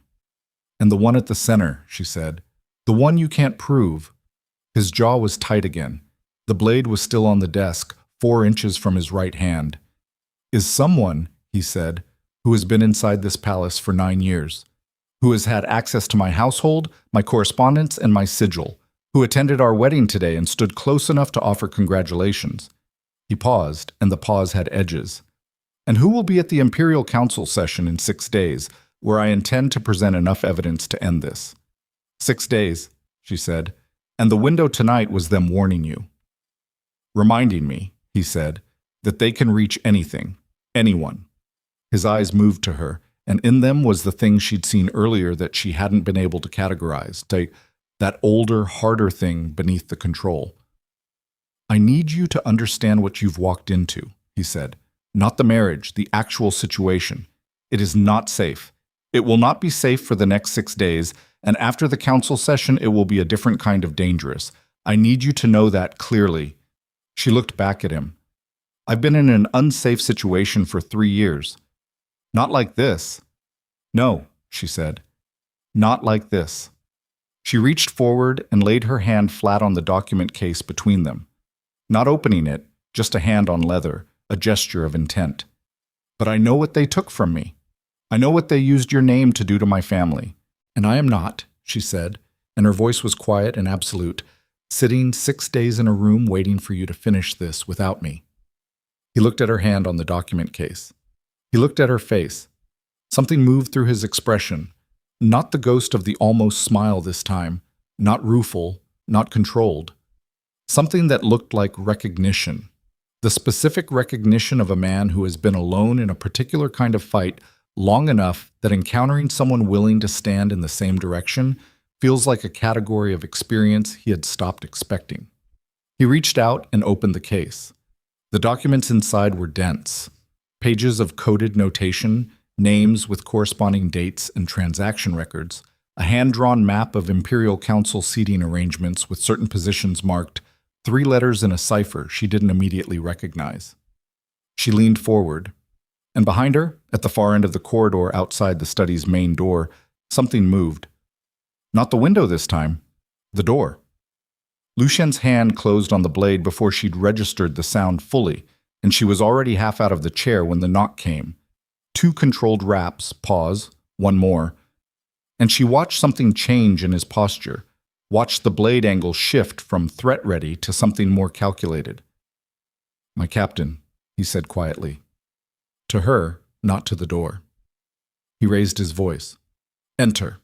And the one at the center, she said. The one you can't prove. His jaw was tight again. The blade was still on the desk, 4 inches from his right hand. Is someone, he said, who has been inside this palace for 9 years, who has had access to my household, my correspondence, and my sigil, who attended our wedding today and stood close enough to offer congratulations. He paused, and the pause had edges. And who will be at the Imperial Council session in 6 days, where I intend to present enough evidence to end this. 6 days, she said, and the window tonight was them warning you. Reminding me, he said, that they can reach anything, anyone. His eyes moved to her, and in them was the thing she'd seen earlier that she hadn't been able to categorize, that older, harder thing beneath the control. I need you to understand what you've walked into, he said. Not the marriage, the actual situation. It is not safe. It will not be safe for the next 6 days, and after the council session it will be a different kind of dangerous. I need you to know that clearly. She looked back at him. I've been in an unsafe situation for 3 years. Not like this. No, she said. Not like this. She reached forward and laid her hand flat on the document case between them. Not opening it, just a hand on leather, a gesture of intent. But I know what they took from me. I know what they used your name to do to my family. And I am not, she said, and her voice was quiet and absolute, sitting 6 days in a room waiting for you to finish this without me. He looked at her hand on the document case. He looked at her face. Something moved through his expression, not the ghost of the almost smile this time, not rueful, not controlled. Something that looked like recognition. The specific recognition of a man who has been alone in a particular kind of fight long enough that encountering someone willing to stand in the same direction feels like a category of experience he had stopped expecting. He reached out and opened the case. The documents inside were dense. Pages of coded notation, names with corresponding dates and transaction records, a hand-drawn map of Imperial Council seating arrangements with certain positions marked, 3 letters in a cipher she didn't immediately recognize. She leaned forward, and behind her, at the far end of the corridor outside the study's main door, something moved. Not the window this time, the door. Lucien's hand closed on the blade before she'd registered the sound fully, and she was already half out of the chair when the knock came. 2 controlled raps, pause, 1 more, and she watched something change in his posture, watched the blade angle shift from threat-ready to something more calculated. My captain, he said quietly. To her, not to the door. He raised his voice. Enter.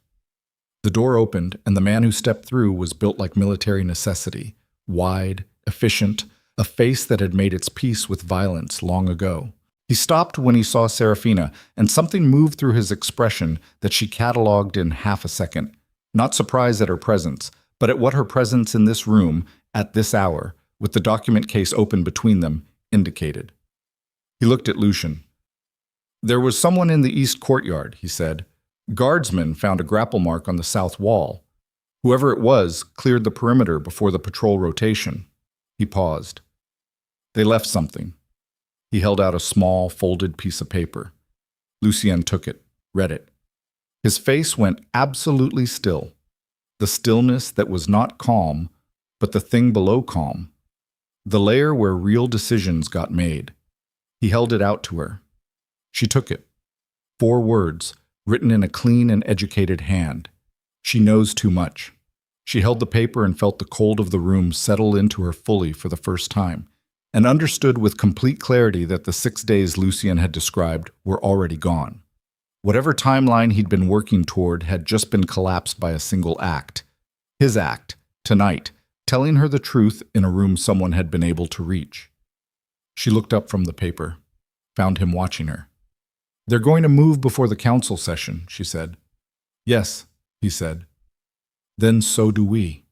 The door opened, and the man who stepped through was built like military necessity, wide, efficient, a face that had made its peace with violence long ago. He stopped when he saw Seraphina, and something moved through his expression that she catalogued in half a second. Not surprised at her presence, but at what her presence in this room, at this hour, with the document case open between them, indicated. He looked at Lucien. There was someone in the east courtyard, he said. Guardsmen found a grapple mark on the south wall. Whoever it was cleared the perimeter before the patrol rotation. He paused. They left something. He held out a small, folded piece of paper. Lucien took it, read it. His face went absolutely still. The stillness that was not calm, but the thing below calm. The layer where real decisions got made. He held it out to her. She took it. 4 words, written in a clean and educated hand. She knows too much. She held the paper and felt the cold of the room settle into her fully for the first time, and understood with complete clarity that the 6 days Lucien had described were already gone. Whatever timeline he'd been working toward had just been collapsed by a single act. His act, tonight, telling her the truth in a room someone had been able to reach. She looked up from the paper, found him watching her. They're going to move before the council session, she said. Yes, he said. Then so do we.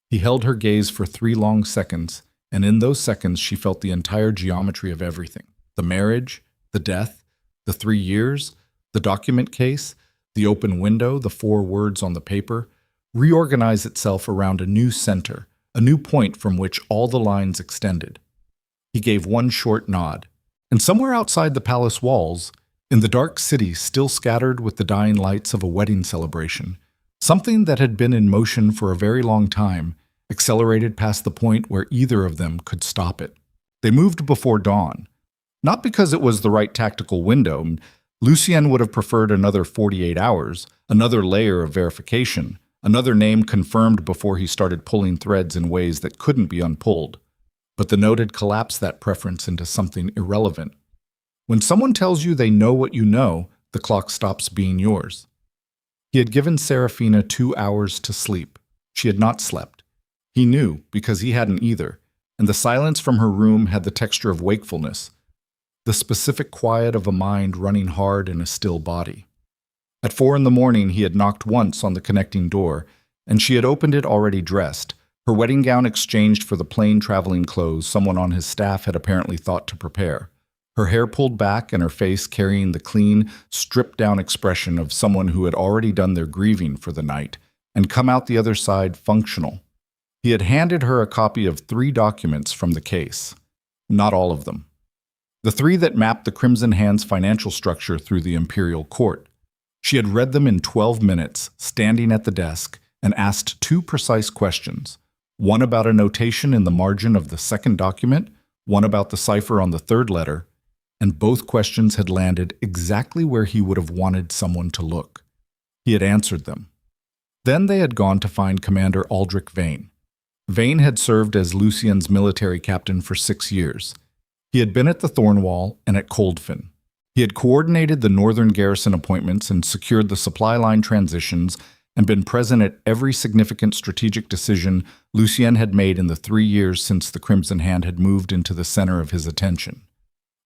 He held her gaze for 3 long seconds, and in those seconds she felt the entire geometry of everything. The marriage, the death, the 3 years, the document case, the open window, the 4 words on the paper, reorganize itself around a new center, a new point from which all the lines extended. He gave one short nod, and somewhere outside the palace walls, in the dark city still scattered with the dying lights of a wedding celebration, something that had been in motion for a very long time accelerated past the point where either of them could stop it. They moved before dawn, not because it was the right tactical window. Lucien would have preferred another 48 hours, another layer of verification, another name confirmed before he started pulling threads in ways that couldn't be unpulled. But the note had collapsed that preference into something irrelevant. When someone tells you they know what you know, the clock stops being yours. He had given Seraphina 2 hours to sleep. She had not slept. He knew, because he hadn't either, and the silence from her room had the texture of wakefulness, the specific quiet of a mind running hard in a still body. At 4 a.m, he had knocked once on the connecting door, and she had opened it already dressed, her wedding gown exchanged for the plain traveling clothes someone on his staff had apparently thought to prepare, her hair pulled back and her face carrying the clean, stripped-down expression of someone who had already done their grieving for the night and come out the other side functional. He had handed her a copy of 3 documents from the case. Not all of them. The 3 that mapped the Crimson Hand's financial structure through the imperial court. She had read them in 12 minutes, standing at the desk, and asked 2 precise questions. One about a notation in the margin of the 2nd document, one about the cipher on the 3rd letter, and both questions had landed exactly where he would have wanted someone to look. He had answered them. Then they had gone to find Commander Aldrich Vane. Vane had served as Lucien's military captain for 6 years. He had been at the Thornwall and at Coldfin. He had coordinated the northern garrison appointments and secured the supply line transitions and been present at every significant strategic decision Lucien had made in the 3 years since the Crimson Hand had moved into the center of his attention.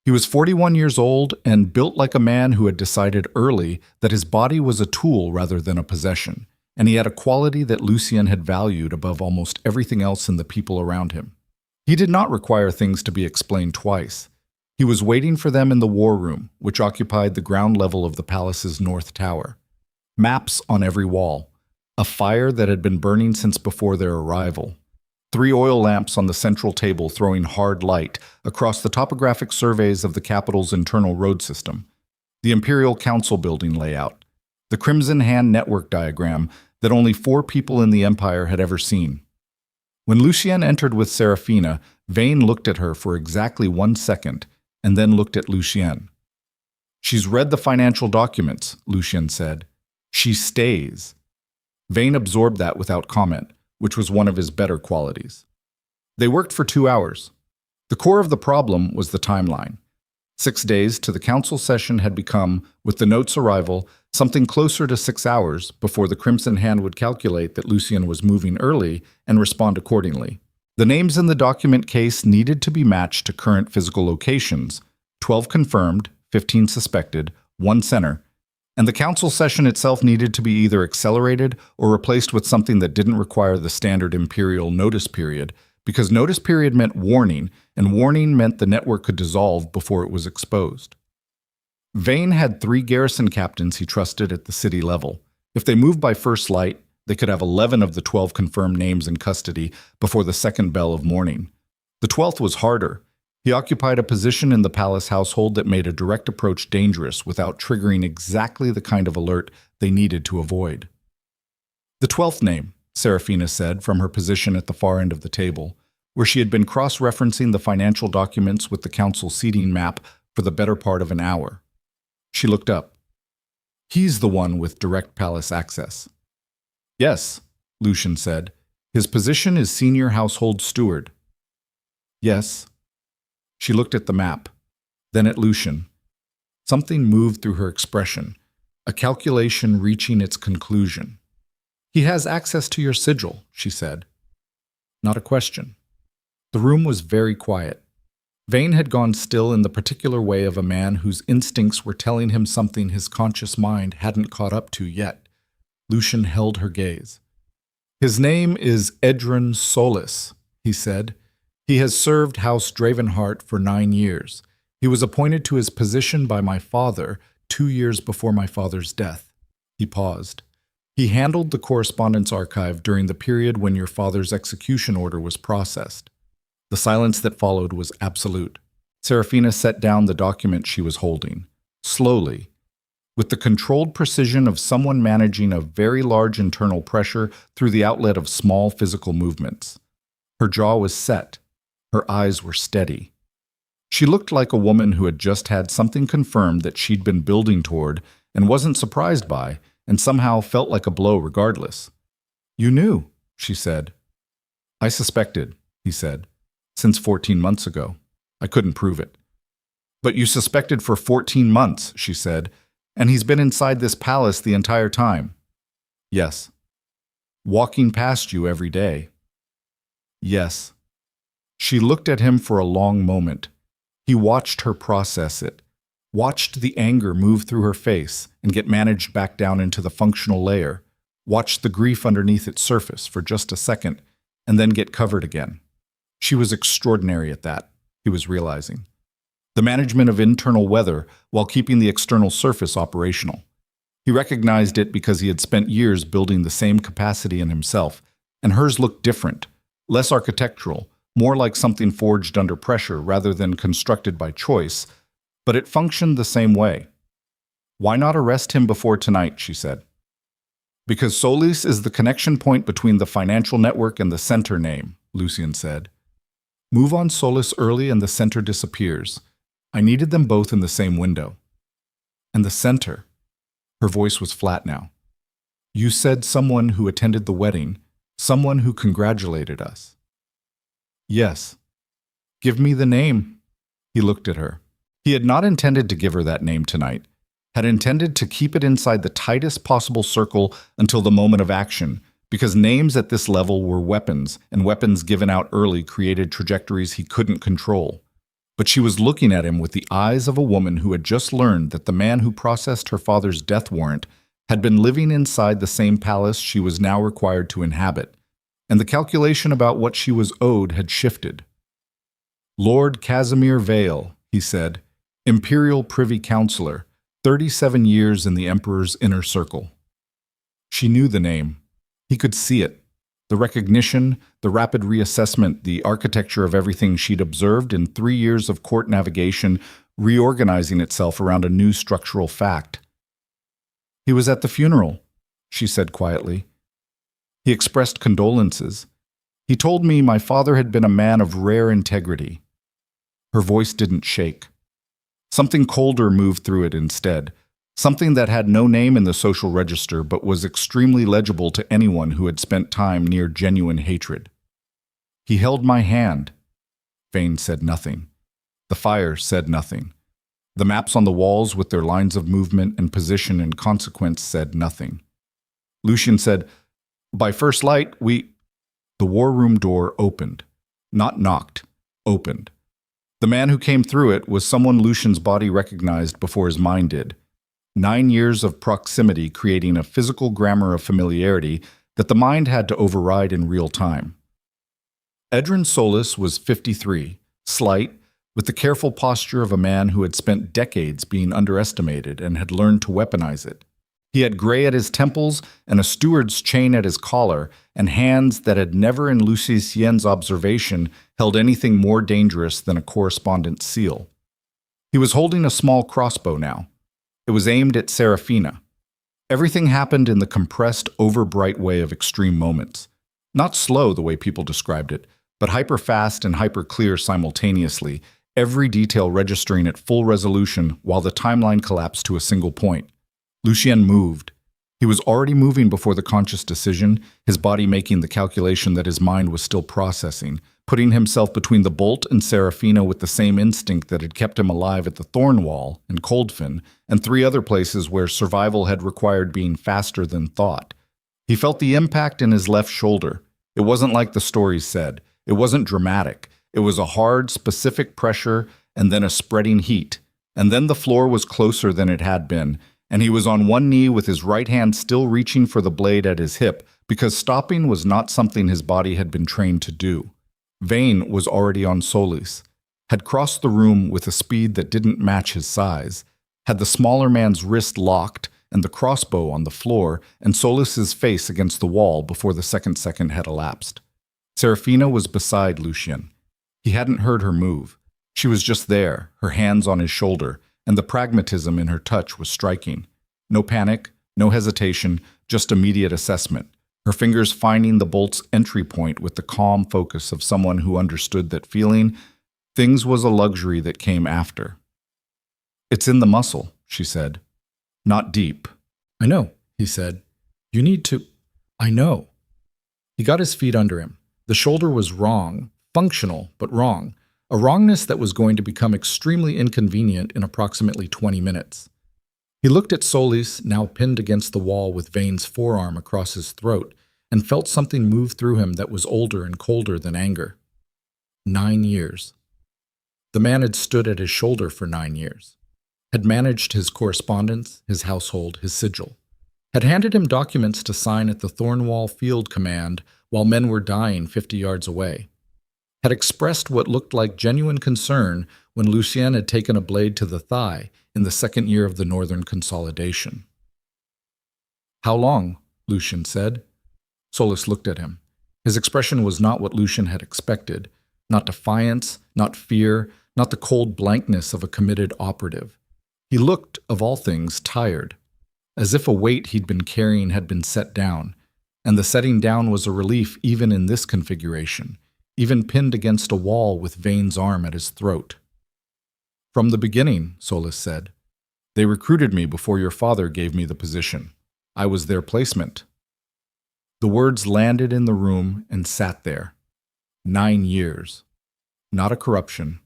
He was 41 years old and built like a man who had decided early that his body was a tool rather than a possession, and he had a quality that Lucien had valued above almost everything else in the people around him. He did not require things to be explained twice. He was waiting for them in the war room, which occupied the ground level of the palace's north tower. Maps on every wall, a fire that had been burning since before their arrival, 3 oil lamps on the central table throwing hard light across the topographic surveys of the capital's internal road system, the Imperial Council building layout, the Crimson Hand network diagram that only 4 people in the Empire had ever seen. When Lucien entered with Seraphina, Vane looked at her for exactly 1 second and then looked at Lucien. "She's read the financial documents," Lucien said. "She stays." Vane absorbed that without comment, which was one of his better qualities. They worked for 2 hours. The core of the problem was the timeline. 6 days to the council session had become, with the note's arrival, something closer to 6 hours before the Crimson Hand would calculate that Lucien was moving early and respond accordingly. The names in the document case needed to be matched to current physical locations, 12 confirmed, 15 suspected, 1 center, and the council session itself needed to be either accelerated or replaced with something that didn't require the standard imperial notice period, because notice period meant warning, and warning meant the network could dissolve before it was exposed. Vane had 3 garrison captains he trusted at the city level. If they moved by first light, They could have 11 of the 12 confirmed names in custody before the second bell of morning. The 12th was harder. He occupied a position in the palace household that made a direct approach dangerous without triggering exactly the kind of alert they needed to avoid. The 12th name, Seraphina said from her position at the far end of the table, where she had been cross-referencing the financial documents with the council seating map for the better part of an hour. She looked up. He's the one with direct palace access. Yes, Lucien said. His position is senior household steward. Yes. She looked at the map, then at Lucien. Something moved through her expression, a calculation reaching its conclusion. He has access to your sigil, she said. Not a question. The room was very quiet. Vane had gone still in the particular way of a man whose instincts were telling him something his conscious mind hadn't caught up to yet. Lucien held her gaze. His name is Edrin Solis, he said. He has served House Dravenhart for 9 years. He was appointed to his position by my father 2 years before my father's death. He paused. He handled the correspondence archive during the period when your father's execution order was processed. The silence that followed was absolute. Seraphina set down the document she was holding, slowly, with the controlled precision of someone managing a very large internal pressure through the outlet of small physical movements. Her jaw was set. Her eyes were steady. She looked like a woman who had just had something confirmed that she'd been building toward and wasn't surprised by, and somehow felt like a blow regardless. You knew, she said. I suspected, he said. Since 14 months ago. I couldn't prove it. But you suspected for 14 months, she said, and he's been inside this palace the entire time. Yes. Walking past you every day. Yes. She looked at him for a long moment. He watched her process it, watched the anger move through her face and get managed back down into the functional layer, watched the grief underneath its surface for just a second, and then get covered again. She was extraordinary at that, he was realizing. The management of internal weather while keeping the external surface operational. He recognized it because he had spent years building the same capacity in himself, and hers looked different, less architectural, more like something forged under pressure rather than constructed by choice, but it functioned the same way. Why not arrest him before tonight, she said. Because Solis is the connection point between the financial network and the center name, Lucien said. Move on Solis early and the center disappears. I needed them both in the same window. And the center. Her voice was flat now. You said someone who attended the wedding, someone who congratulated us. Yes. Give me the name. He looked at her. He had not intended to give her that name tonight, had intended to keep it inside the tightest possible circle until the moment of action, because names at this level were weapons, and weapons given out early created trajectories he couldn't control. But she was looking at him with the eyes of a woman who had just learned that the man who processed her father's death warrant had been living inside the same palace she was now required to inhabit, and the calculation about what she was owed had shifted. Lord Casimir Vale, he said, Imperial Privy Councillor, 37 years in the Emperor's inner circle. She knew the name. He could see it. The recognition, the rapid reassessment, the architecture of everything she'd observed in 3 years of court navigation, reorganizing itself around a new structural fact. He was at the funeral, she said quietly. He expressed condolences. He told me my father had been a man of rare integrity. Her voice didn't shake. Something colder moved through it instead. Something that had no name in the social register but was extremely legible to anyone who had spent time near genuine hatred. He held my hand. Vane said nothing. The fire said nothing. The maps on the walls with their lines of movement and position and consequence said nothing. Lucien said, By first light, we... The war room door opened. Not knocked. Opened. The man who came through it was someone Lucien's body recognized before his mind did. 9 years of proximity creating a physical grammar of familiarity that the mind had to override in real time. Edrin Solis was 53, slight, with the careful posture of a man who had spent decades being underestimated and had learned to weaponize it. He had gray at his temples and a steward's chain at his collar, and hands that had never in Lucien's observation held anything more dangerous than a correspondence seal. He was holding a small crossbow now. It was aimed at Seraphina. Everything happened in the compressed, overbright way of extreme moments. Not slow the way people described it, but hyper-fast and hyper-clear simultaneously, every detail registering at full resolution while the timeline collapsed to a single point. Lucien moved. He was already moving before the conscious decision, his body making the calculation that his mind was still processing, putting himself between the bolt and Seraphina with the same instinct that had kept him alive at the Thornwall and Coldfin, and 3 other places where survival had required being faster than thought. He felt the impact in his left shoulder. It wasn't like the stories said. It wasn't dramatic. It was a hard, specific pressure and then a spreading heat. And then the floor was closer than it had been, and he was on one knee with his right hand still reaching for the blade at his hip, because stopping was not something his body had been trained to do. Vane was already on Solis, had crossed the room with a speed that didn't match his size, had the smaller man's wrist locked and the crossbow on the floor and Solis's face against the wall before the second had elapsed. Seraphina was beside Lucien. He hadn't heard her move. She was just there, her hands on his shoulder, and the pragmatism in her touch was striking. No panic, no hesitation, just immediate assessment, her fingers finding the bolt's entry point with the calm focus of someone who understood that feeling things was a luxury that came after. "It's in the muscle," she said. "Not deep." "I know," he said. "You need to—" "I know." He got his feet under him. The shoulder was wrong, functional, but wrong. A wrongness that was going to become extremely inconvenient in approximately 20 minutes. He looked at Solis, now pinned against the wall with Vane's forearm across his throat, and felt something move through him that was older and colder than anger. 9 years. The man had stood at his shoulder for 9 years, had managed his correspondence, his household, his sigil, had handed him documents to sign at the Thornwall Field Command while men were dying 50 yards away, had expressed what looked like genuine concern when Lucien had taken a blade to the thigh in the 2nd year of the Northern Consolidation. "How long?" Lucien said. Solis looked at him. His expression was not what Lucien had expected, not defiance, not fear, not the cold blankness of a committed operative. He looked, of all things, tired, as if a weight he'd been carrying had been set down, and the setting down was a relief even in this configuration, even pinned against a wall with Vane's arm at his throat. "From the beginning," Solis said. "They recruited me before your father gave me the position. I was their placement." The words landed in the room and sat there. 9 years. Not a corruption.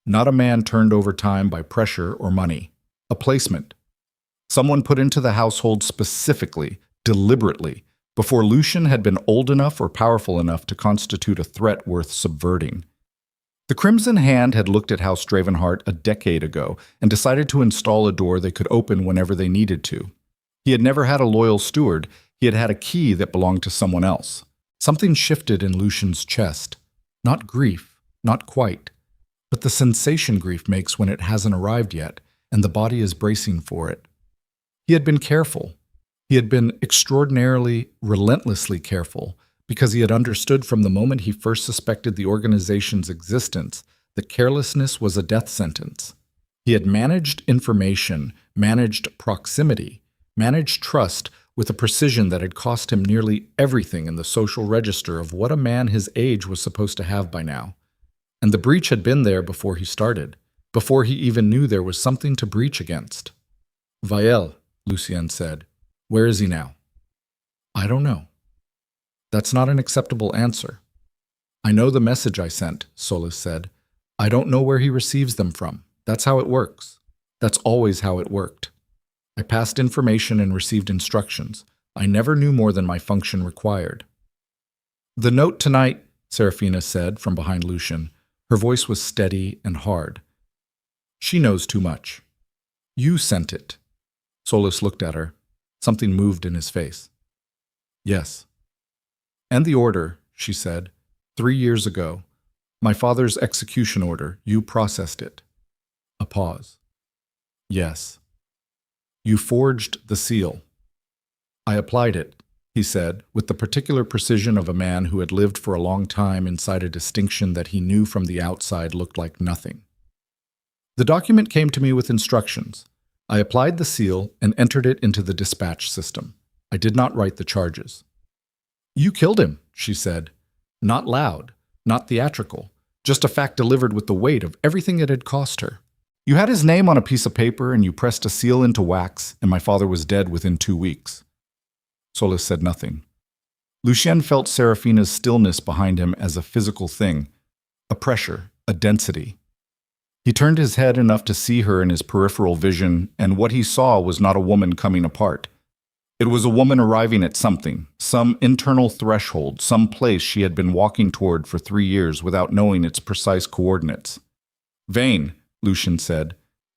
Not a man turned over time by pressure or money. A placement. Someone put into the household specifically, deliberately, before Lucien had been old enough or powerful enough to constitute a threat worth subverting. The Crimson Hand had looked at House Dravenhart a decade ago and decided to install a door they could open whenever they needed to. He had never had a loyal steward. He had had a key that belonged to someone else. Something shifted in Lucien's chest. Not grief, not quite, but the sensation grief makes when it hasn't arrived yet, and the body is bracing for it. He had been careful. He had been extraordinarily, relentlessly careful, because he had understood from the moment he first suspected the organization's existence that carelessness was a death sentence. He had managed information, managed proximity, managed trust with a precision that had cost him nearly everything in the social register of what a man his age was supposed to have by now. And the breach had been there before he started, before he even knew there was something to breach against. "Vael," Lucien said. "Where is he now?" "I don't know." "That's not an acceptable answer." "I know the message I sent," Solis said. "I don't know where he receives them from. That's how it works. That's always how it worked. I passed information and received instructions. I never knew more than my function required." "The note tonight," Seraphina said from behind Lucien. Her voice was steady and hard. "She knows too much. You sent it." Solis looked at her. Something moved in his face. "Yes." "And the order," she said. 3 years ago. My father's execution order. You processed it." A pause. "Yes." "You forged the seal." I applied it, he said, with the particular precision of a man who had lived for a long time inside a distinction that he knew from the outside looked like nothing. The document came to me with instructions. I applied the seal and entered it into the dispatch system. I did not write the charges. You killed him, she said. Not loud, not theatrical, just a fact delivered with the weight of everything it had cost her. You had his name on a piece of paper and you pressed a seal into wax, and my father was dead within 2 weeks. Solis said nothing. Lucien felt Seraphina's stillness behind him as a physical thing, a pressure, a density. He turned his head enough to see her in his peripheral vision, and what he saw was not a woman coming apart. It was a woman arriving at something, some internal threshold, some place she had been walking toward for 3 years without knowing its precise coordinates. Vane, Lucien said.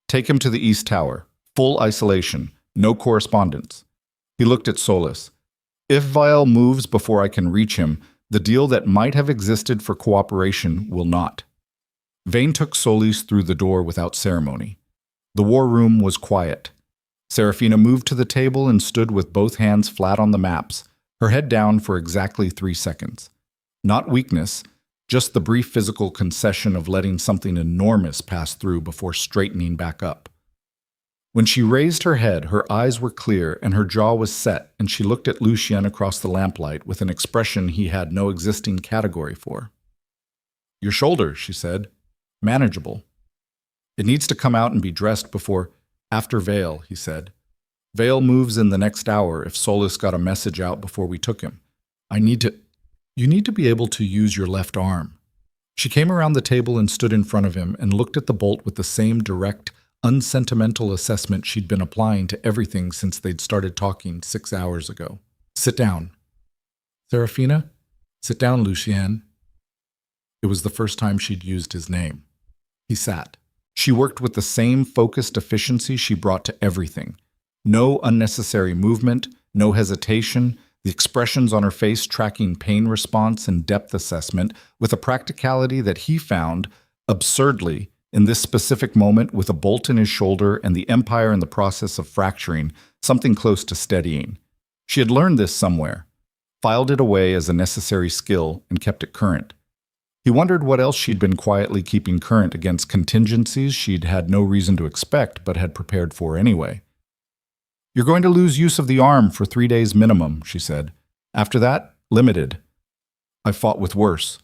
Take him to the East Tower. Full isolation. No correspondence. He looked at Solis. If Vale moves before I can reach him, the deal that might have existed for cooperation will not. Vane took Solis through the door without ceremony. The war room was quiet. Seraphina moved to the table and stood with both hands flat on the maps, her head down for exactly 3 seconds. Not weakness, just the brief physical concession of letting something enormous pass through before straightening back up. When she raised her head, her eyes were clear and her jaw was set, and she looked at Lucien across the lamplight with an expression he had no existing category for. Your shoulder, she said. Manageable. It needs to come out and be dressed before... After Vale, he said. Vale moves in the next hour if Solis got a message out before we took him. You need to be able to use your left arm. She came around the table and stood in front of him and looked at the bolt with the same direct, unsentimental assessment she'd been applying to everything since they'd started talking 6 hours ago. Sit down. Seraphina? Sit down, Lucien. It was the first time she'd used his name. He sat. She worked with the same focused efficiency she brought to everything. No unnecessary movement, no hesitation, the expressions on her face tracking pain response and depth assessment with a practicality that he found, absurdly, in this specific moment with a bolt in his shoulder and the Empire in the process of fracturing, something close to steadying. She had learned this somewhere, filed it away as a necessary skill, and kept it current. He wondered what else she'd been quietly keeping current against contingencies she'd had no reason to expect but had prepared for anyway. You're going to lose use of the arm for 3 days minimum, she said. After that, limited. I've fought with worse.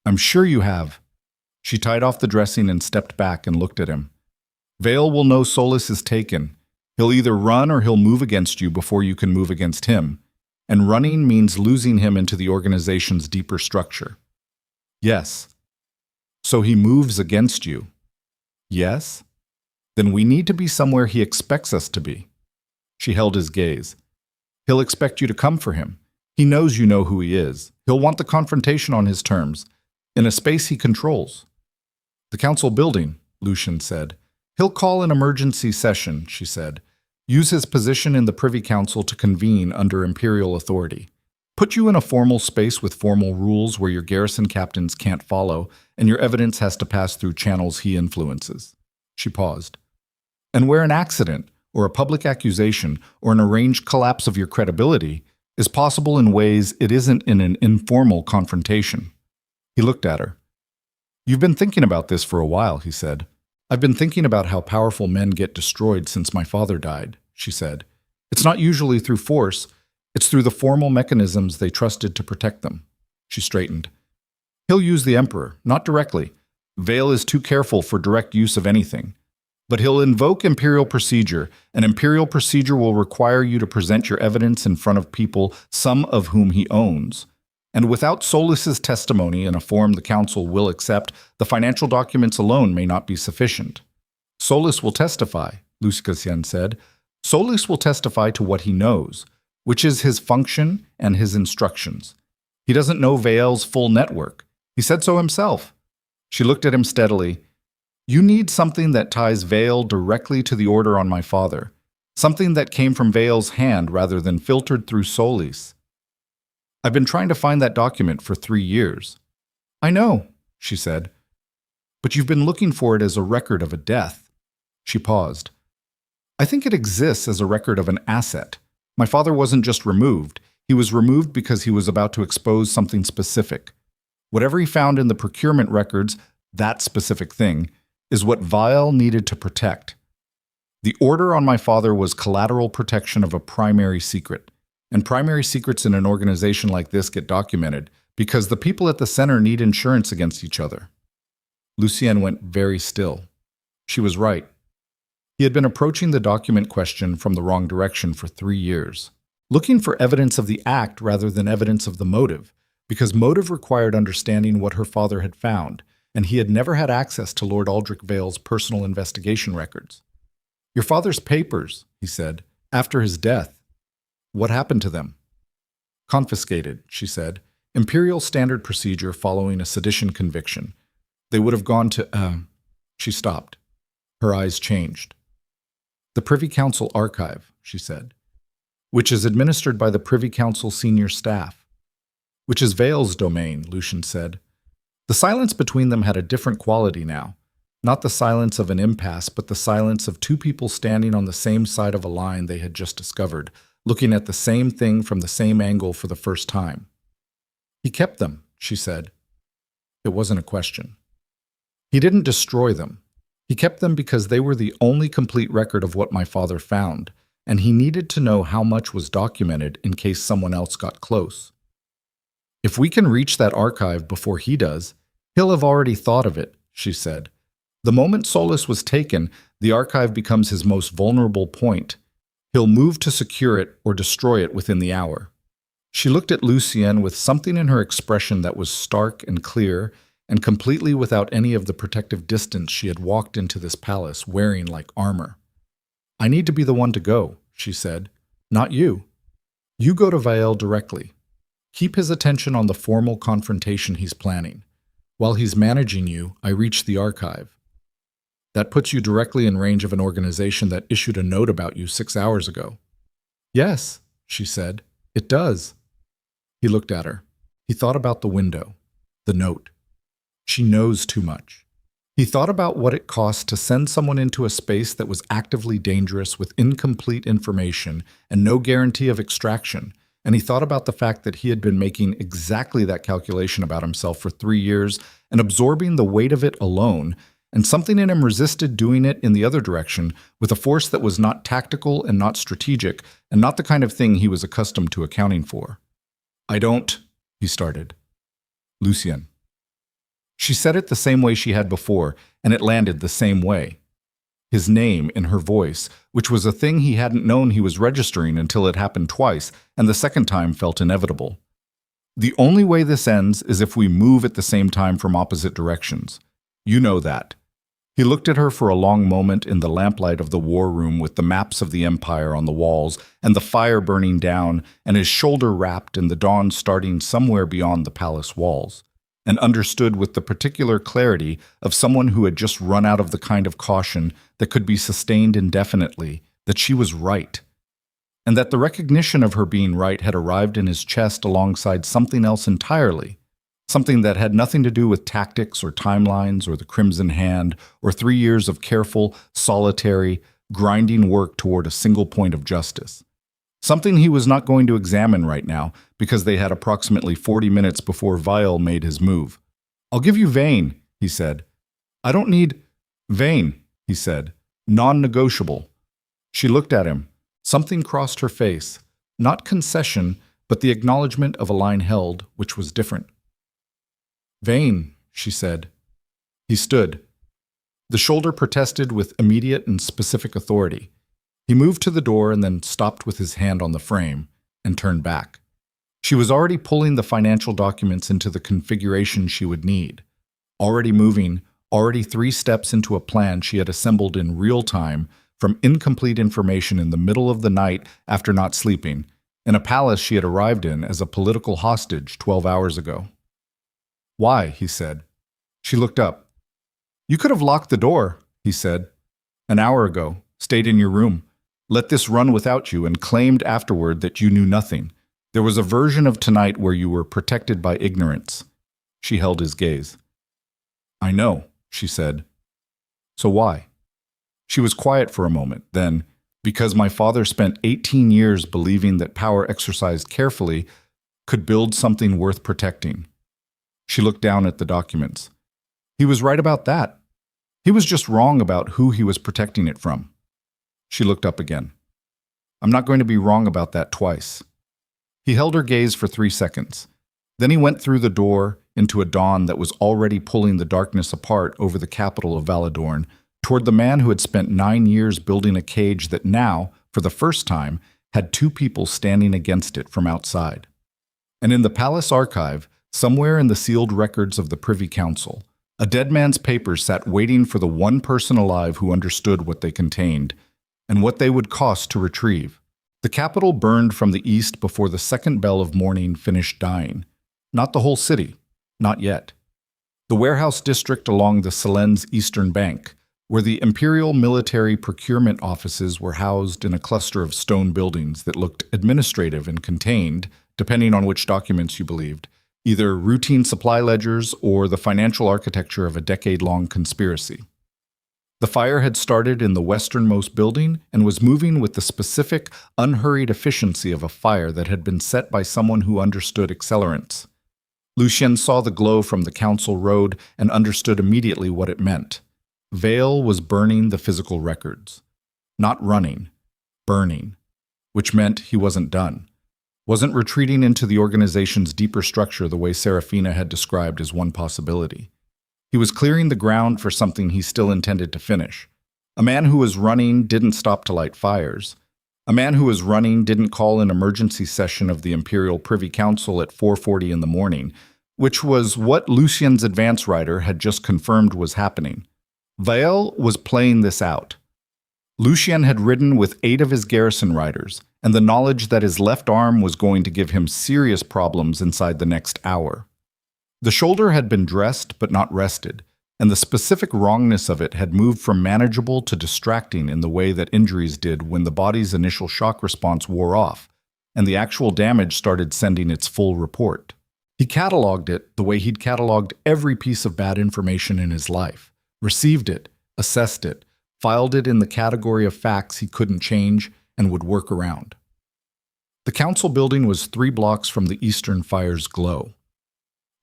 I'm sure you have. She tied off the dressing and stepped back and looked at him. Vale will know Solis is taken. He'll either run or he'll move against you before you can move against him. And running means losing him into the organization's deeper structure. Yes. So he moves against you. Yes? Then we need to be somewhere he expects us to be. She held his gaze. He'll expect you to come for him. He knows you know who he is. He'll want the confrontation on his terms, in a space he controls. The council building, Lucien said. He'll call an emergency session, she said. Use his position in the Privy Council to convene under imperial authority. Put you in a formal space with formal rules where your garrison captains can't follow, and your evidence has to pass through channels he influences. She paused. And where an accident, or a public accusation, or an arranged collapse of your credibility is possible in ways it isn't in an informal confrontation. He looked at her. You've been thinking about this for a while, he said. I've been thinking about how powerful men get destroyed since my father died, she said. It's not usually through force. It's through the formal mechanisms they trusted to protect them. She straightened. He'll use the Emperor, not directly. Vale is too careful for direct use of anything. But he'll invoke imperial procedure, and imperial procedure will require you to present your evidence in front of people, some of whom he owns. And without Solis's testimony in a form the council will accept, the financial documents alone may not be sufficient. Solis will testify, Lucien said. Solis will testify to what he knows, which is his function and his instructions. He doesn't know Vale's full network. He said so himself. She looked at him steadily. You need something that ties Vale directly to the order on my father, something that came from Vale's hand rather than filtered through Solis. I've been trying to find that document for 3 years. I know, she said. But you've been looking for it as a record of a death. She paused. I think it exists as a record of an asset. My father wasn't just removed, he was removed because he was about to expose something specific. Whatever he found in the procurement records, that specific thing, is what Vale needed to protect. The order on my father was collateral protection of a primary secret. And primary secrets in an organization like this get documented because the people at the center need insurance against each other. Lucien went very still. She was right. He had been approaching the document question from the wrong direction for 3 years, looking for evidence of the act rather than evidence of the motive, because motive required understanding what her father had found, and he had never had access to Lord Aldrich Vale's personal investigation records. "Your father's papers," he said, "after his death. What happened to them?" "Confiscated," she said. "Imperial standard procedure following a sedition conviction. They would have gone to, She stopped. Her eyes changed. "The Privy Council archive," she said, "which is administered by the Privy Council senior staff." "Which is Vale's domain," Lucien said. The silence between them had a different quality now. Not the silence of an impasse, but the silence of two people standing on the same side of a line they had just discovered, looking at the same thing from the same angle for the first time. "He kept them," she said. It wasn't a question. "He didn't destroy them. He kept them because they were the only complete record of what my father found, and he needed to know how much was documented in case someone else got close. If we can reach that archive before he does, he'll have already thought of it," she said. "The moment Solus was taken, the archive becomes his most vulnerable point. He'll move to secure it or destroy it within the hour." She looked at Lucien with something in her expression that was stark and clear, and completely without any of the protective distance she had walked into this palace wearing like armor. "I need to be the one to go," she said. "Not you. You go to Vale directly. Keep his attention on the formal confrontation he's planning. While he's managing you, I reach the archive. That puts you directly in range of an organization that issued a note about you 6 hours ago." "Yes," she said, "it does." He looked at her. He thought about the window, the note. She knows too much. He thought about what it cost to send someone into a space that was actively dangerous with incomplete information and no guarantee of extraction, and he thought about the fact that he had been making exactly that calculation about himself for 3 years and absorbing the weight of it alone, and something in him resisted doing it in the other direction with a force that was not tactical and not strategic and not the kind of thing he was accustomed to accounting for. "I don't," he started. "Lucien." She said it the same way she had before, and it landed the same way. His name in her voice, which was a thing he hadn't known he was registering until it happened twice, and the second time felt inevitable. "The only way this ends is if we move at the same time from opposite directions. You know that." He looked at her for a long moment in the lamplight of the war room with the maps of the Empire on the walls and the fire burning down and his shoulder wrapped in the dawn starting somewhere beyond the palace walls, and understood with the particular clarity of someone who had just run out of the kind of caution that could be sustained indefinitely, that she was right, and that the recognition of her being right had arrived in his chest alongside something else entirely, something that had nothing to do with tactics or timelines or the Crimson Hand or 3 years of careful, solitary, grinding work toward a single point of justice. Something he was not going to examine right now because they had approximately 40 minutes before Vale made his move. "I'll give you Vane," he said. "I don't need—" "Vane," he said. "Non-negotiable." She looked at him. Something crossed her face. Not concession, but the acknowledgement of a line held, which was different. "Vane," she said. He stood. The shoulder protested with immediate and specific authority. He moved to the door and then stopped with his hand on the frame and turned back. She was already pulling the financial documents into the configuration she would need. Already moving, already 3 steps into a plan she had assembled in real time from incomplete information in the middle of the night after not sleeping, in a palace she had arrived in as a political hostage 12 hours ago. "Why?" he said. She looked up. "You could have locked the door," he said. "An hour ago, stayed in your room. Let this run without you and claimed afterward that you knew nothing. There was a version of tonight where you were protected by ignorance." She held his gaze. "I know," she said. "So why?" She was quiet for a moment, then, because my father spent 18 years believing that power exercised carefully could build something worth protecting. She looked down at the documents. He was right about that. He was just wrong about who he was protecting it from. She looked up again. I'm not going to be wrong about that twice. He held her gaze for 3 seconds. Then he went through the door into a dawn that was already pulling the darkness apart over the capital of Valedorn, toward the man who had spent 9 years building a cage that now, for the first time, had 2 people standing against it from outside. And in the palace archive, somewhere in the sealed records of the Privy Council, a dead man's papers sat waiting for the one person alive who understood what they contained, and what they would cost to retrieve. The capital burned from the east before the second bell of morning finished dying. Not the whole city, not yet. The warehouse district along the Selen's eastern bank, where the imperial military procurement offices were housed in a cluster of stone buildings that looked administrative and contained, depending on which documents you believed, either routine supply ledgers or the financial architecture of a decade-long conspiracy. The fire had started in the westernmost building and was moving with the specific, unhurried efficiency of a fire that had been set by someone who understood accelerants. Lucien saw the glow from the council road and understood immediately what it meant. Vale was burning the physical records. Not running, burning, which meant he wasn't done. Wasn't retreating into the organization's deeper structure the way Seraphina had described as one possibility. He was clearing the ground for something he still intended to finish. A man who was running didn't stop to light fires. A man who was running didn't call an emergency session of the Imperial Privy Council at 4:40 in the morning, which was what Lucien's advance rider had just confirmed was happening. Vale was playing this out. Lucien had ridden with 8 of his garrison riders, and the knowledge that his left arm was going to give him serious problems inside the next hour. The shoulder had been dressed but not rested, and the specific wrongness of it had moved from manageable to distracting in the way that injuries did when the body's initial shock response wore off, and the actual damage started sending its full report. He cataloged it the way he'd cataloged every piece of bad information in his life, received it, assessed it, filed it in the category of facts he couldn't change and would work around. The council building was 3 blocks from the eastern fire's glow.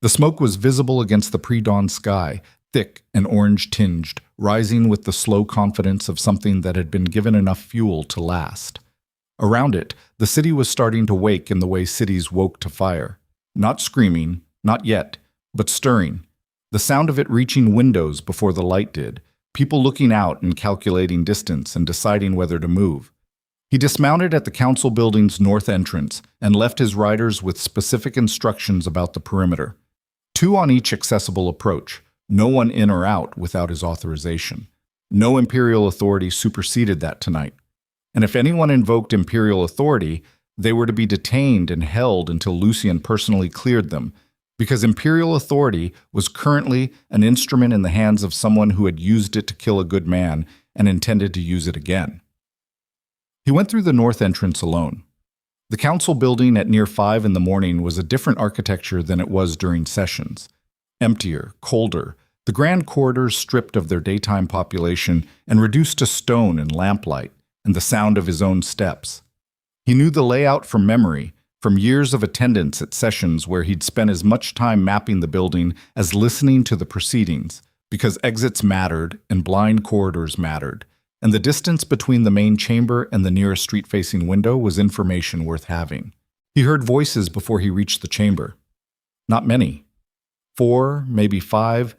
The smoke was visible against the pre-dawn sky, thick and orange-tinged, rising with the slow confidence of something that had been given enough fuel to last. Around it, the city was starting to wake in the way cities woke to fire. Not screaming, not yet, but stirring. The sound of it reaching windows before the light did, people looking out and calculating distance and deciding whether to move. He dismounted at the council building's north entrance and left his riders with specific instructions about the perimeter. 2 on each accessible approach, no one in or out without his authorization. No imperial authority superseded that tonight. And if anyone invoked imperial authority, they were to be detained and held until Lucien personally cleared them, because imperial authority was currently an instrument in the hands of someone who had used it to kill a good man and intended to use it again. He went through the north entrance alone. The council building at near 5 in the morning was a different architecture than it was during sessions. Emptier, colder, the grand corridors stripped of their daytime population and reduced to stone and lamplight and the sound of his own steps. He knew the layout from memory, from years of attendance at sessions where he'd spent as much time mapping the building as listening to the proceedings, because exits mattered and blind corridors mattered, and the distance between the main chamber and the nearest street-facing window was information worth having. He heard voices before he reached the chamber. Not many. 4, maybe 5,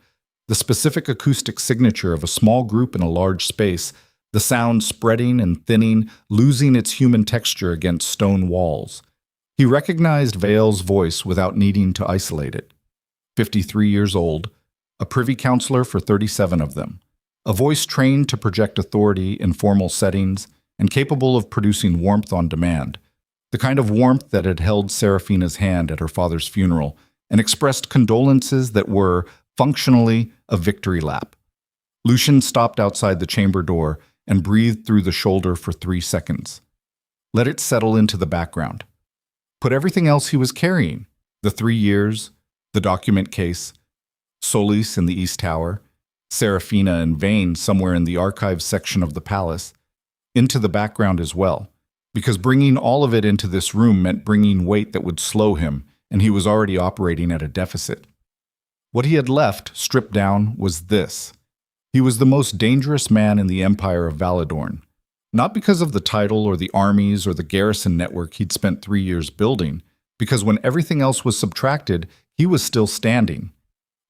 the specific acoustic signature of a small group in a large space, the sound spreading and thinning, losing its human texture against stone walls. He recognized Vale's voice without needing to isolate it. 53 years old, a privy councillor for 37 of them. A voice trained to project authority in formal settings and capable of producing warmth on demand, the kind of warmth that had held Seraphina's hand at her father's funeral and expressed condolences that were, functionally, a victory lap. Lucien stopped outside the chamber door and breathed through the shoulder for 3 seconds. Let it settle into the background. Put everything else he was carrying, the 3 years, the document case, Solis in the East Tower, Seraphina and Vane somewhere in the archives section of the palace, into the background as well, because bringing all of it into this room meant bringing weight that would slow him, and he was already operating at a deficit. What he had left, stripped down, was this. He was the most dangerous man in the Empire of Valedorn, not because of the title or the armies or the garrison network he'd spent 3 years building, because when everything else was subtracted, he was still standing.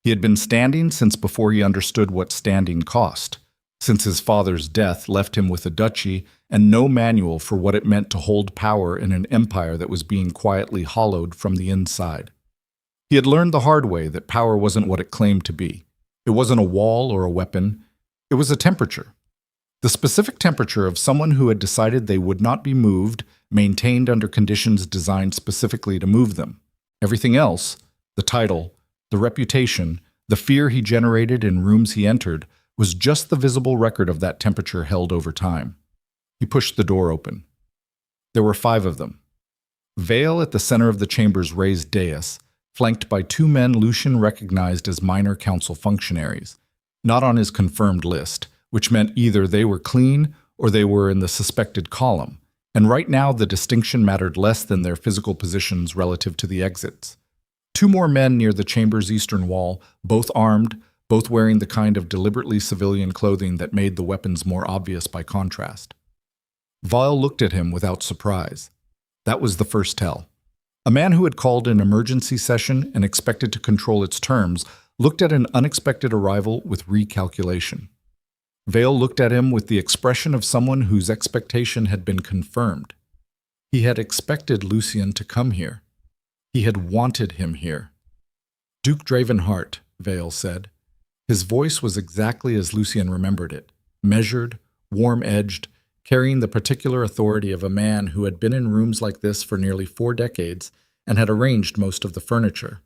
He had been standing since before he understood what standing cost, since his father's death left him with a duchy and no manual for what it meant to hold power in an empire that was being quietly hollowed from the inside. He had learned the hard way that power wasn't what it claimed to be. It wasn't a wall or a weapon. It was a temperature. The specific temperature of someone who had decided they would not be moved, maintained under conditions designed specifically to move them. Everything else, the title, the reputation, the fear he generated in rooms he entered, was just the visible record of that temperature held over time. He pushed the door open. There were 5 of them. Vale at the center of the chamber's raised dais, flanked by 2 men Lucien recognized as minor council functionaries, not on his confirmed list, which meant either they were clean or they were in the suspected column, and right now the distinction mattered less than their physical positions relative to the exits. 2 more men near the chamber's eastern wall, both armed, both wearing the kind of deliberately civilian clothing that made the weapons more obvious by contrast. Vale looked at him without surprise. That was the first tell. A man who had called an emergency session and expected to control its terms looked at an unexpected arrival with recalculation. Vale looked at him with the expression of someone whose expectation had been confirmed. He had expected Lucien to come here. He had wanted him here. Duke Dravenhart, Vale said. His voice was exactly as Lucien remembered it, measured, warm-edged, carrying the particular authority of a man who had been in rooms like this for nearly 4 decades and had arranged most of the furniture.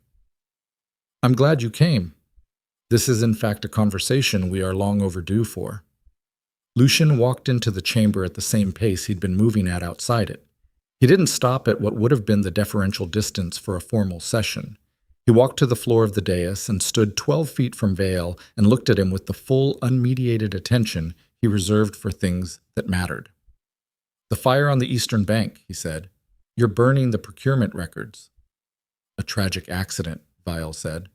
"I'm glad you came. This is in fact a conversation we are long overdue for." Lucien walked into the chamber at the same pace he'd been moving at outside it. He didn't stop at what would have been the deferential distance for a formal session. He walked to the floor of the dais and stood 12 feet from Vale and looked at him with the full, unmediated attention he reserved for things that mattered. "The fire on the eastern bank," he said. "You're burning the procurement records." "A tragic accident," Vale said.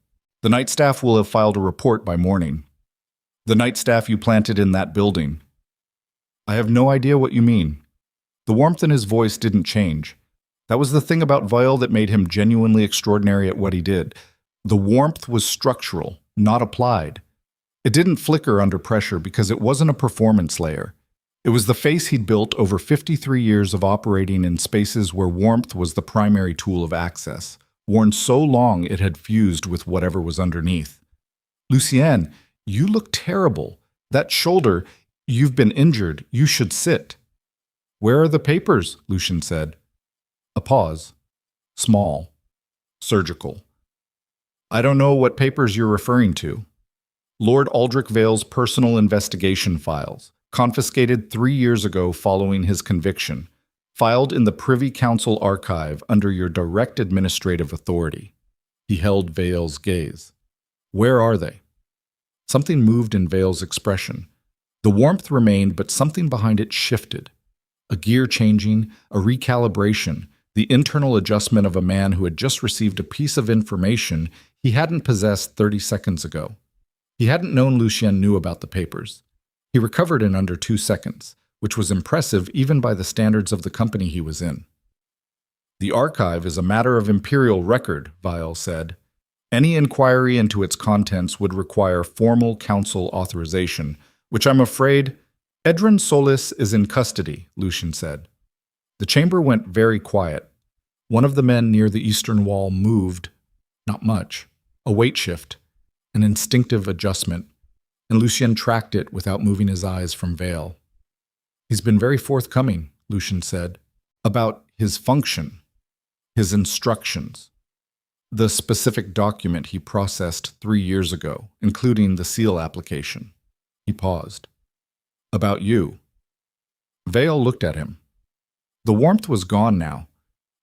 "The night staff will have filed a report by morning." "The night staff you planted in that building." "I have no idea what you mean." The warmth in his voice didn't change. That was the thing about Vale that made him genuinely extraordinary at what he did. The warmth was structural, not applied. It didn't flicker under pressure because it wasn't a performance layer. It was the face he'd built over 53 years of operating in spaces where warmth was the primary tool of access, worn so long it had fused with whatever was underneath. "Lucien, you look terrible. That shoulder, you've been injured. You should sit." "Where are the papers?" Lucien said. A pause. Small. Surgical. "I don't know what papers you're referring to." "Lord Aldrich Vale's personal investigation files, confiscated 3 years ago following his conviction, filed in the Privy Council archive under your direct administrative authority." He held Vale's gaze. "Where are they?" Something moved in Vale's expression. The warmth remained, but something behind it shifted. A gear changing, a recalibration, the internal adjustment of a man who had just received a piece of information he hadn't possessed 30 seconds ago. He hadn't known Lucien knew about the papers. He recovered in under 2 seconds, which was impressive even by the standards of the company he was in. "The archive is a matter of imperial record," Vale said. "Any inquiry into its contents would require formal council authorization, which I'm afraid—" "Edrin Solis is in custody," Lucien said. The chamber went very quiet. One of the men near the eastern wall moved, not much, a weight shift, an instinctive adjustment, and Lucien tracked it without moving his eyes from Vale. "He's been very forthcoming," Lucien said, "about his function, his instructions, the specific document he processed 3 years ago, including the seal application." He paused. "About you." Vale looked at him. The warmth was gone now,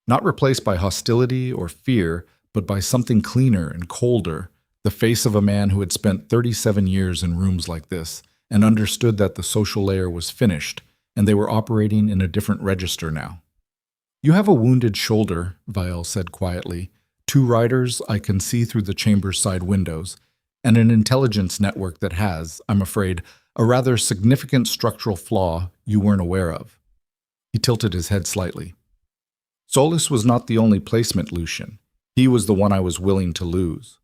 not replaced by hostility or fear, but by something cleaner and colder, the face of a man who had spent 37 years in rooms like this and understood that the social layer was finished, and they were operating in a different register now. "You have a wounded shoulder," Vale said quietly. "Two riders I can see through the chamber's side windows, and an intelligence network that has, I'm afraid, a rather significant structural flaw you weren't aware of." He tilted his head slightly. "Solus was not the only placement, Lucien. He was the one I was willing to lose."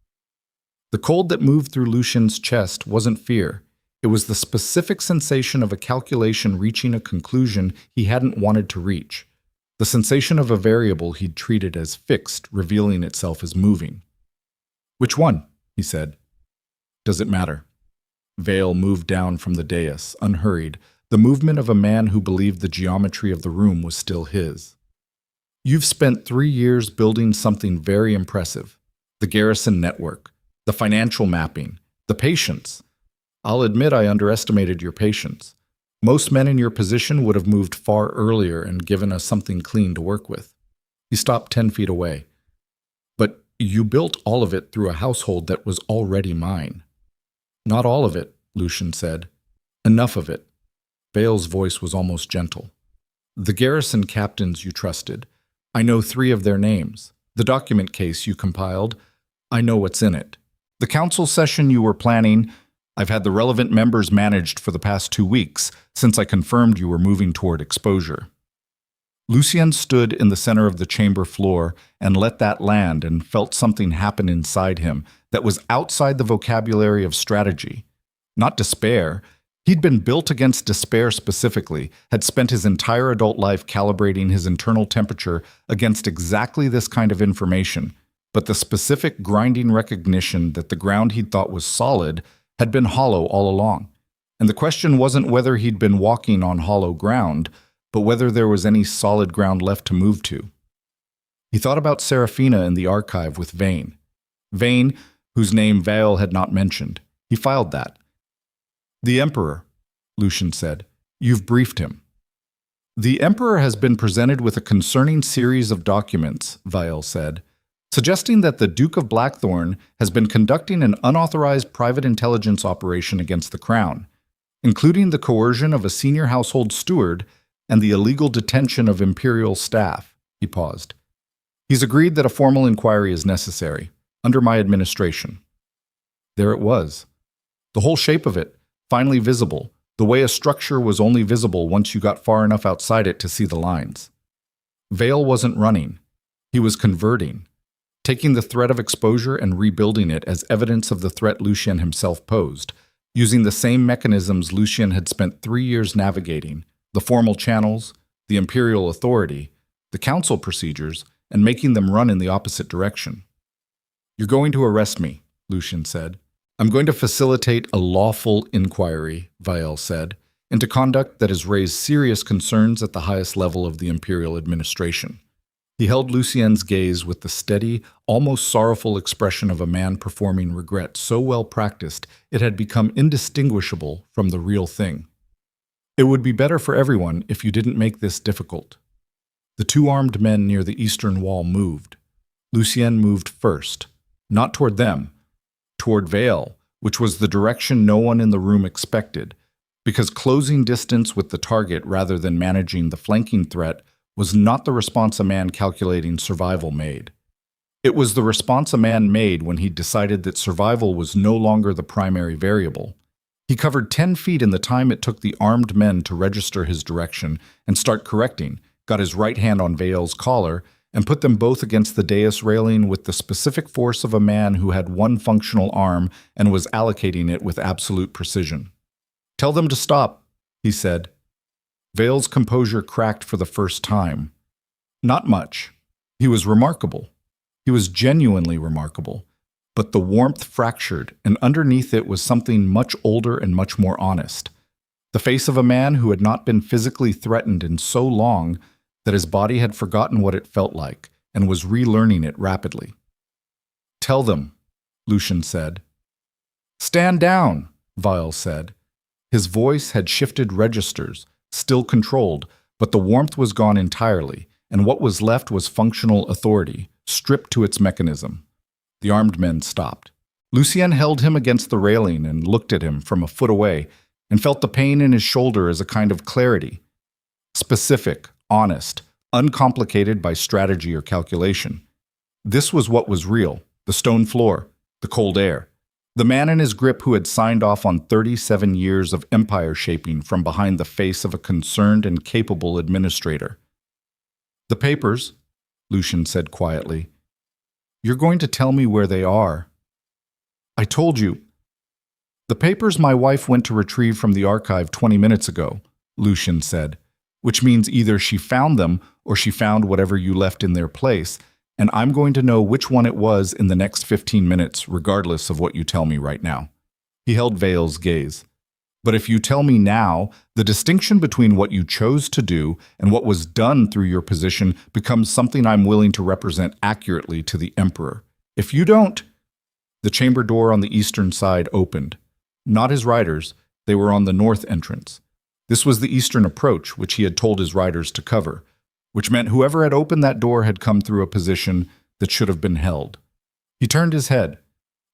The cold that moved through Lucien's chest wasn't fear. It was the specific sensation of a calculation reaching a conclusion he hadn't wanted to reach. The sensation of a variable he'd treated as fixed, revealing itself as moving. "Which one?" he said. "Does it matter?" Vale moved down from the dais, unhurried, the movement of a man who believed the geometry of the room was still his. "You've spent 3 years building something very impressive. The garrison network, the financial mapping, the patience. I'll admit I underestimated your patience. Most men in your position would have moved far earlier and given us something clean to work with." He stopped 10 feet away. "But you built all of it through a household that was already mine." "Not all of it," Lucien said. "Enough of it." Vale's voice was almost gentle. "The garrison captains you trusted. I know 3 of their names. The document case you compiled, I know what's in it. The council session you were planning, I've had the relevant members managed for the past 2 weeks, since I confirmed you were moving toward exposure." Lucien stood in the center of the chamber floor and let that land and felt something happen inside him that was outside the vocabulary of strategy. Not despair. He'd been built against despair specifically, had spent his entire adult life calibrating his internal temperature against exactly this kind of information, but the specific grinding recognition that the ground he'd thought was solid had been hollow all along. And the question wasn't whether he'd been walking on hollow ground, but whether there was any solid ground left to move to. He thought about Seraphina in the archive with Vane. Vane, whose name Vale had not mentioned. He filed that. "The Emperor," Lucien said. "You've briefed him." "The Emperor has been presented with a concerning series of documents," Vale said, "suggesting that the Duke of Blackthorn has been conducting an unauthorized private intelligence operation against the Crown, including the coercion of a senior household steward and the illegal detention of imperial staff." He paused. "He's agreed that a formal inquiry is necessary, under my administration." There it was. The whole shape of it, finally visible, the way a structure was only visible once you got far enough outside it to see the lines. Vale wasn't running. He was converting, taking the threat of exposure and rebuilding it as evidence of the threat Lucien himself posed, using the same mechanisms Lucien had spent 3 years navigating, the formal channels, the imperial authority, the council procedures, and making them run in the opposite direction. "You're going to arrest me," Lucien said. "I'm going to facilitate a lawful inquiry," Vale said, "into conduct that has raised serious concerns at the highest level of the imperial administration." He held Lucien's gaze with the steady, almost sorrowful expression of a man performing regret so well practiced it had become indistinguishable from the real thing. "It would be better for everyone if you didn't make this difficult." The 2 armed men near the eastern wall moved. Lucien moved first, not toward them, toward Vale, which was the direction no one in the room expected, because closing distance with the target rather than managing the flanking threat was not the response a man calculating survival made. It was the response a man made when he decided that survival was no longer the primary variable. He covered 10 feet in the time it took the armed men to register his direction and start correcting, got his right hand on Vale's collar, and put them both against the dais railing with the specific force of a man who had one functional arm and was allocating it with absolute precision. "Tell them to stop," he said. Vale's composure cracked for the first time. Not much. He was remarkable. He was genuinely remarkable. But the warmth fractured, and underneath it was something much older and much more honest. The face of a man who had not been physically threatened in so long that his body had forgotten what it felt like and was relearning it rapidly. "Tell them," Lucien said. "Stand down," Vale said. His voice had shifted registers, still controlled, but the warmth was gone entirely, and what was left was functional authority, stripped to its mechanism. The armed men stopped. Lucien held him against the railing and looked at him from a foot away and felt the pain in his shoulder as a kind of clarity, Specific, honest, uncomplicated by strategy or calculation. This was what was real: the stone floor, the cold air, the man in his grip who had signed off on 37 years of empire shaping from behind the face of a concerned and capable administrator. "The papers," Lucien said quietly. "You're going to tell me where they are." "I told you." "The papers my wife went to retrieve from the archive 20 minutes ago," Lucien said, "which means either she found them or she found whatever you left in their place, and I'm going to know which one it was in the next 15 minutes, regardless of what you tell me right now." He held Vale's gaze. "But if you tell me now, the distinction between what you chose to do and what was done through your position becomes something I'm willing to represent accurately to the Emperor. If you don't—" The chamber door on the eastern side opened. Not his riders, they were on the north entrance. This was the eastern approach, which he had told his riders to cover, which meant whoever had opened that door had come through a position that should have been held. He turned his head.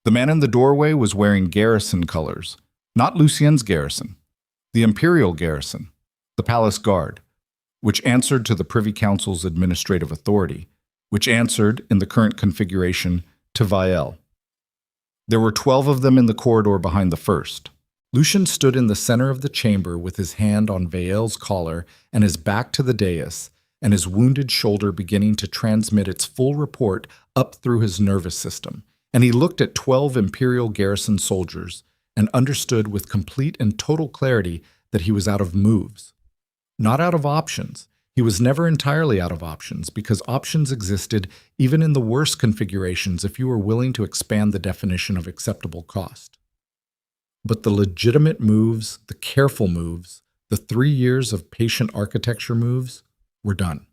The man in the doorway was wearing garrison colors. Not Lucien's garrison, the imperial garrison, the palace guard, which answered to the Privy Council's administrative authority, which answered, in the current configuration, to Vael. There were 12 of them in the corridor behind the first. Lucien stood in the center of the chamber with his hand on Vael's collar and his back to the dais, and his wounded shoulder beginning to transmit its full report up through his nervous system. And he looked at 12 imperial garrison soldiers and understood with complete and total clarity that he was out of moves. Not out of options. He was never entirely out of options, because options existed even in the worst configurations if you were willing to expand the definition of acceptable cost. But the legitimate moves, the careful moves, the 3 years of patient architecture moves were done.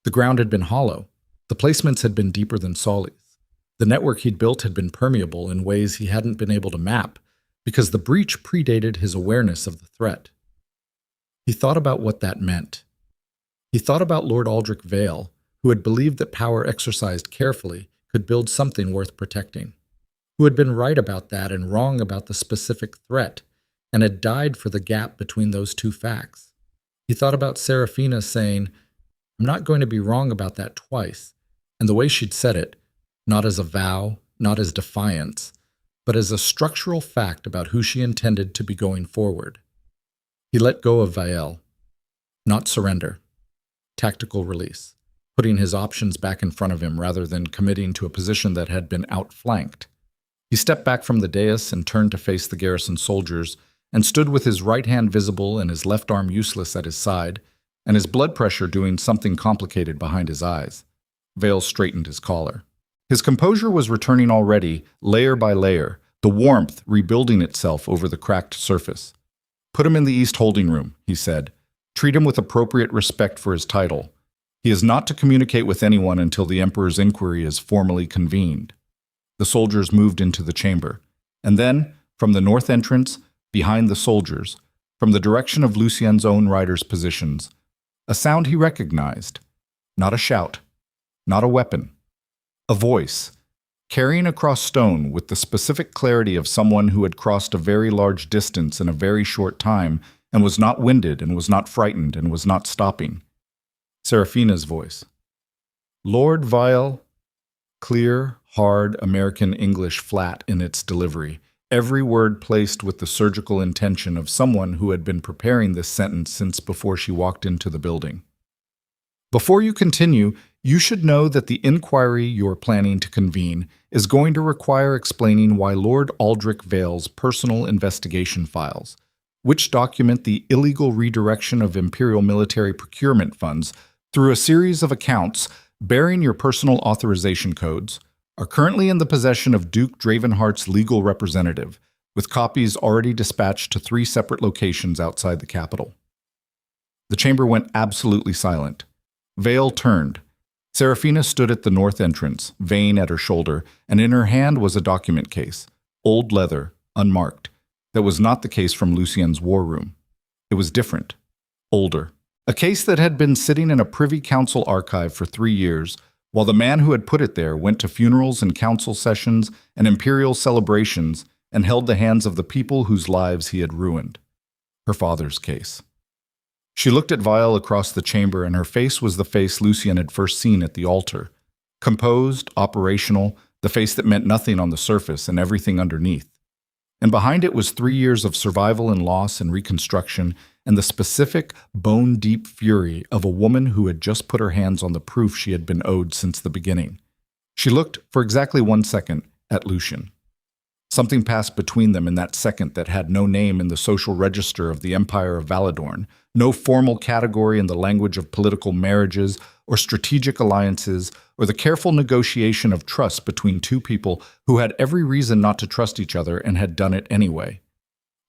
The ground had been hollow. The placements had been deeper than Solly's. The network he'd built had been permeable in ways he hadn't been able to map, because the breach predated his awareness of the threat. He thought about what that meant. He thought about Lord Aldrich Vale, who had believed that power exercised carefully could build something worth protecting, who had been right about that and wrong about the specific threat, and had died for the gap between those two facts. He thought about Seraphina saying, "I'm not going to be wrong about that twice," and the way she'd said it, not as a vow, not as defiance, but as a structural fact about who she intended to be going forward. He let go of Vael. Not surrender. Tactical release, putting his options back in front of him rather than committing to a position that had been outflanked. He stepped back from the dais and turned to face the garrison soldiers, and stood with his right hand visible and his left arm useless at his side, and his blood pressure doing something complicated behind his eyes. Vale straightened his collar. His composure was returning already, layer by layer, the warmth rebuilding itself over the cracked surface. "Put him in the East holding room," he said. "Treat him with appropriate respect for his title. He is not to communicate with anyone until the Emperor's inquiry is formally convened." The soldiers moved into the chamber, and then, from the north entrance, behind the soldiers, from the direction of Lucien's own riders' positions, a sound he recognized. Not a shout, not a weapon. A voice, carrying across stone with the specific clarity of someone who had crossed a very large distance in a very short time and was not winded and was not frightened and was not stopping. Seraphina's voice. "Lord Vael," clear, hard American English, flat in its delivery, every word placed with the surgical intention of someone who had been preparing this sentence since before she walked into the building. "Before you continue, you should know that the inquiry you're planning to convene is going to require explaining why Lord Aldrich Vale's personal investigation files, which document the illegal redirection of Imperial military procurement funds through a series of accounts bearing your personal authorization codes, are currently in the possession of Duke Dravenhart's legal representative, with copies already dispatched to 3 separate locations outside the capital." The chamber went absolutely silent. Vale turned. Seraphina stood at the north entrance, Vane at her shoulder, and in her hand was a document case, old leather, unmarked. That was not the case from Lucien's war room. It was different, older. A case that had been sitting in a Privy Council archive for 3 years, while the man who had put it there went to funerals and council sessions and imperial celebrations and held the hands of the people whose lives he had ruined. Her father's case. She looked at Vial across the chamber, and her face was the face Lucien had first seen at the altar. Composed, operational, the face that meant nothing on the surface and everything underneath. And behind it was 3 years of survival and loss and reconstruction, and the specific, bone-deep fury of a woman who had just put her hands on the proof she had been owed since the beginning. She looked, for exactly 1 second, at Lucien. Something passed between them in that second that had no name in the social register of the Empire of Valedorn, no formal category in the language of political marriages or strategic alliances or the careful negotiation of trust between two people who had every reason not to trust each other and had done it anyway.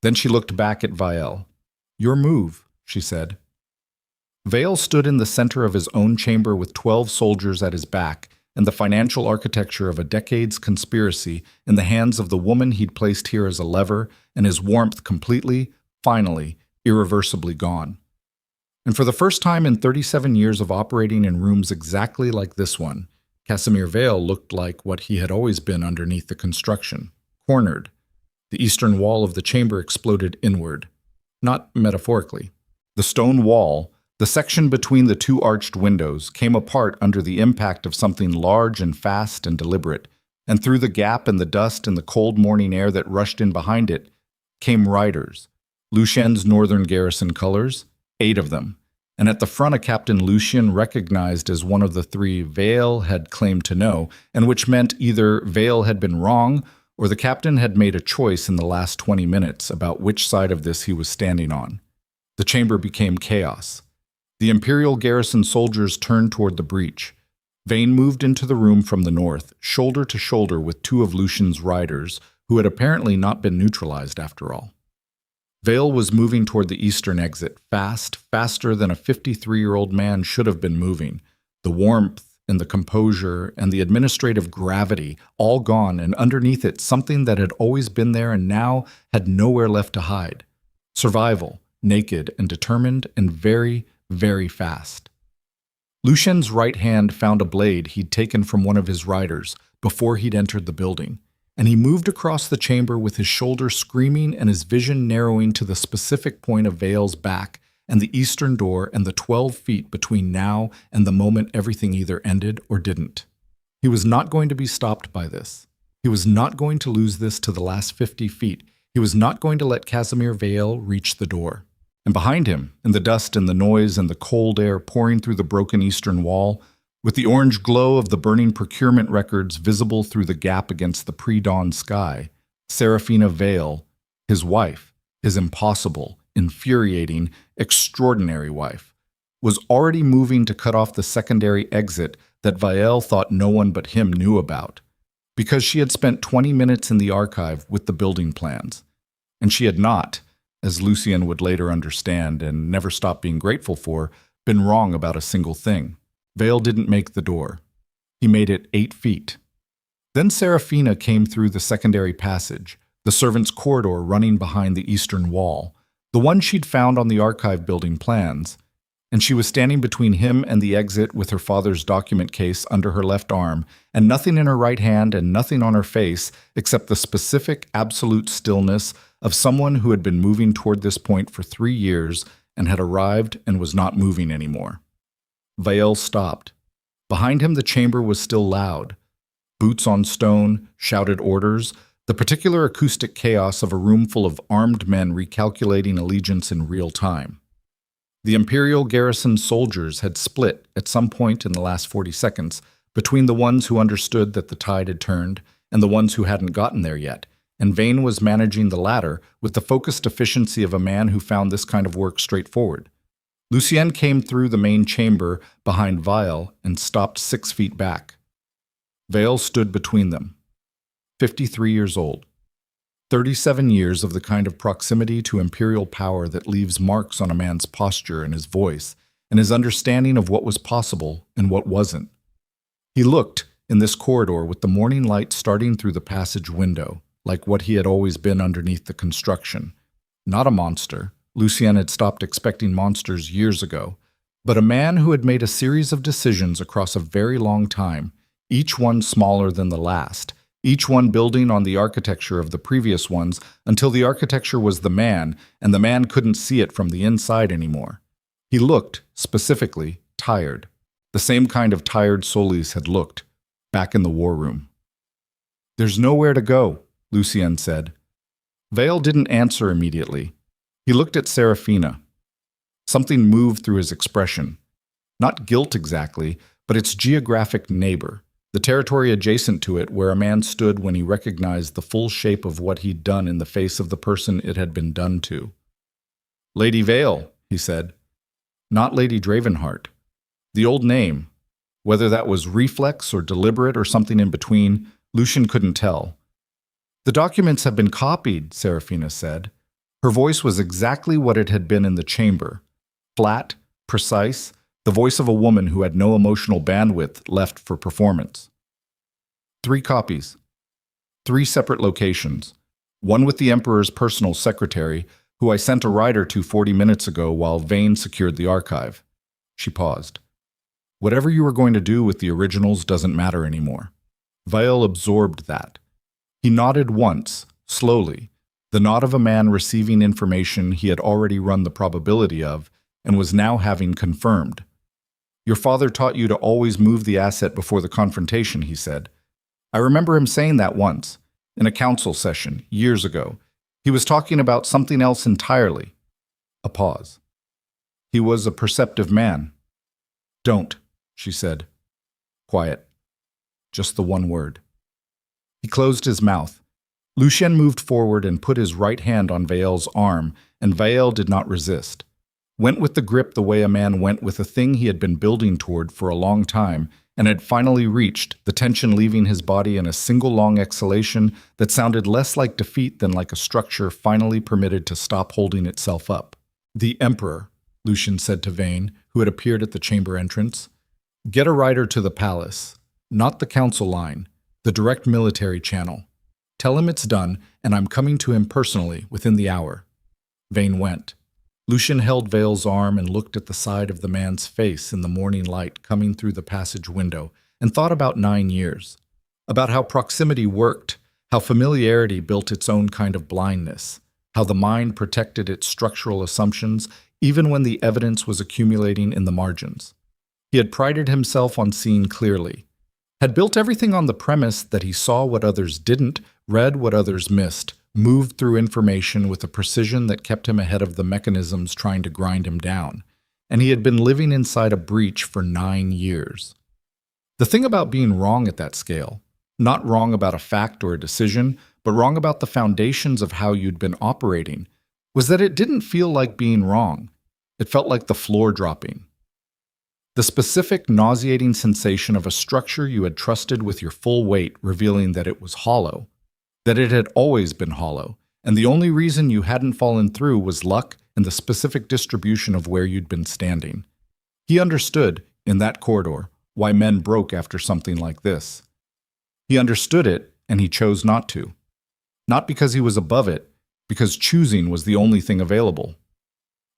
Then she looked back at Vial. "Your move," she said. Vale stood in the center of his own chamber with 12 soldiers at his back and the financial architecture of a decade's conspiracy in the hands of the woman he'd placed here as a lever, and his warmth completely, finally, irreversibly gone. And for the first time in 37 years of operating in rooms exactly like this one, Casimir Vale looked like what he had always been underneath the construction, cornered. The eastern wall of the chamber exploded inward. Not metaphorically. The stone wall, the section between the two arched windows, came apart under the impact of something large and fast and deliberate, and through the gap in the dust and the cold morning air that rushed in behind it came riders, Lucien's northern garrison colors, 8 of them, and at the front a Captain Lucien recognized as one of the 3 Vale had claimed to know, and which meant either Vale had been wrong or the captain had made a choice in the last 20 minutes about which side of this he was standing on. The chamber became chaos. The Imperial garrison soldiers turned toward the breach. Vane moved into the room from the north, shoulder to shoulder with 2 of Lucien's riders, who had apparently not been neutralized after all. Vale was moving toward the eastern exit, faster than a 53-year-old man should have been moving. The warmth and the composure and the administrative gravity all gone, and underneath it something that had always been there and now had nowhere left to hide. Survival, naked and determined and very, very fast. Lucien's right hand found a blade he'd taken from one of his riders before he'd entered the building, and he moved across the chamber with his shoulder screaming and his vision narrowing to the specific point of Vale's back and the eastern door and the 12 feet between now and the moment everything either ended or didn't. He was not going to be stopped by this. He was not going to lose this to the last 50 feet. He was not going to let Casimir Vale reach the door. And behind him, in the dust and the noise and the cold air pouring through the broken eastern wall, with the orange glow of the burning procurement records visible through the gap against the pre-dawn sky, Seraphina Vale, his wife, his impossible, infuriating, extraordinary wife, was already moving to cut off the secondary exit that Vial thought no one but him knew about, because she had spent 20 minutes in the archive with the building plans, and she had not, as Lucien would later understand and never stop being grateful for, been wrong about a single thing. Vale didn't make the door. He made it 8 feet. Then Seraphina came through the secondary passage, the servants' corridor running behind the eastern wall, the one she'd found on the archive building plans, and she was standing between him and the exit with her father's document case under her left arm, and nothing in her right hand and nothing on her face except the specific, absolute stillness of someone who had been moving toward this point for 3 years and had arrived and was not moving anymore. Vale stopped. Behind him the chamber was still loud. Boots on stone, shouted orders, the particular acoustic chaos of a room full of armed men recalculating allegiance in real time. The Imperial garrison soldiers had split at some point in the last 40 seconds between the ones who understood that the tide had turned and the ones who hadn't gotten there yet, and Vane was managing the latter with the focused efficiency of a man who found this kind of work straightforward. Lucien came through the main chamber behind Vial and stopped 6 feet back. Vale stood between them. 53 years old. 37 years of the kind of proximity to imperial power that leaves marks on a man's posture and his voice, and his understanding of what was possible and what wasn't. He looked, in this corridor with the morning light starting through the passage window, like what he had always been underneath the construction. Not a monster. Lucien had stopped expecting monsters years ago, but a man who had made a series of decisions across a very long time, each one smaller than the last, each one building on the architecture of the previous ones until the architecture was the man, and the man couldn't see it from the inside anymore. He looked, specifically, tired. The same kind of tired Solis had looked, back in the war room. "There's nowhere to go," Lucien said. Vale didn't answer immediately. He looked at Seraphina. Something moved through his expression. Not guilt exactly, but its geographic neighbor, the territory adjacent to it where a man stood when he recognized the full shape of what he'd done in the face of the person it had been done to. "Lady Vale," he said. Not Lady Dravenhart. The old name. Whether that was reflex or deliberate or something in between, Lucien couldn't tell. "The documents have been copied," Seraphina said. Her voice was exactly what it had been in the chamber. Flat, precise, the voice of a woman who had no emotional bandwidth left for performance. 3 copies. 3 separate locations. One with the Emperor's personal secretary, who I sent a rider to 40 minutes ago while Vane secured the archive. She paused. "Whatever you were going to do with the originals doesn't matter anymore." Vale absorbed that. He nodded once, slowly, the nod of a man receiving information he had already run the probability of and was now having confirmed. "Your father taught you to always move the asset before the confrontation," he said. "I remember him saying that once, in a council session, years ago. He was talking about something else entirely." A pause. "He was a perceptive man." "Don't," she said. Quiet. Just the one word. He closed his mouth. Lucien moved forward and put his right hand on Vale's arm, and Vale did not resist. Went with the grip the way a man went with a thing he had been building toward for a long time and had finally reached, the tension leaving his body in a single long exhalation that sounded less like defeat than like a structure finally permitted to stop holding itself up. "The Emperor," Lucien said to Vane, who had appeared at the chamber entrance. "Get a rider to the palace. Not the council line, the direct military channel. Tell him it's done, and I'm coming to him personally within the hour." Vane went. Lucien held Vale's arm and looked at the side of the man's face in the morning light coming through the passage window, and thought about 9 years. About how proximity worked, how familiarity built its own kind of blindness, how the mind protected its structural assumptions even when the evidence was accumulating in the margins. He had prided himself on seeing clearly, had built everything on the premise that he saw what others didn't, read what others missed, moved through information with a precision that kept him ahead of the mechanisms trying to grind him down, and he had been living inside a breach for 9 years. The thing about being wrong at that scale, not wrong about a fact or a decision, but wrong about the foundations of how you'd been operating, was that it didn't feel like being wrong. It felt like the floor dropping. The specific, nauseating sensation of a structure you had trusted with your full weight revealing that it was hollow, that it had always been hollow, and the only reason you hadn't fallen through was luck and the specific distribution of where you'd been standing. He understood, in that corridor, why men broke after something like this. He understood it, and he chose not to. Not because he was above it, because choosing was the only thing available.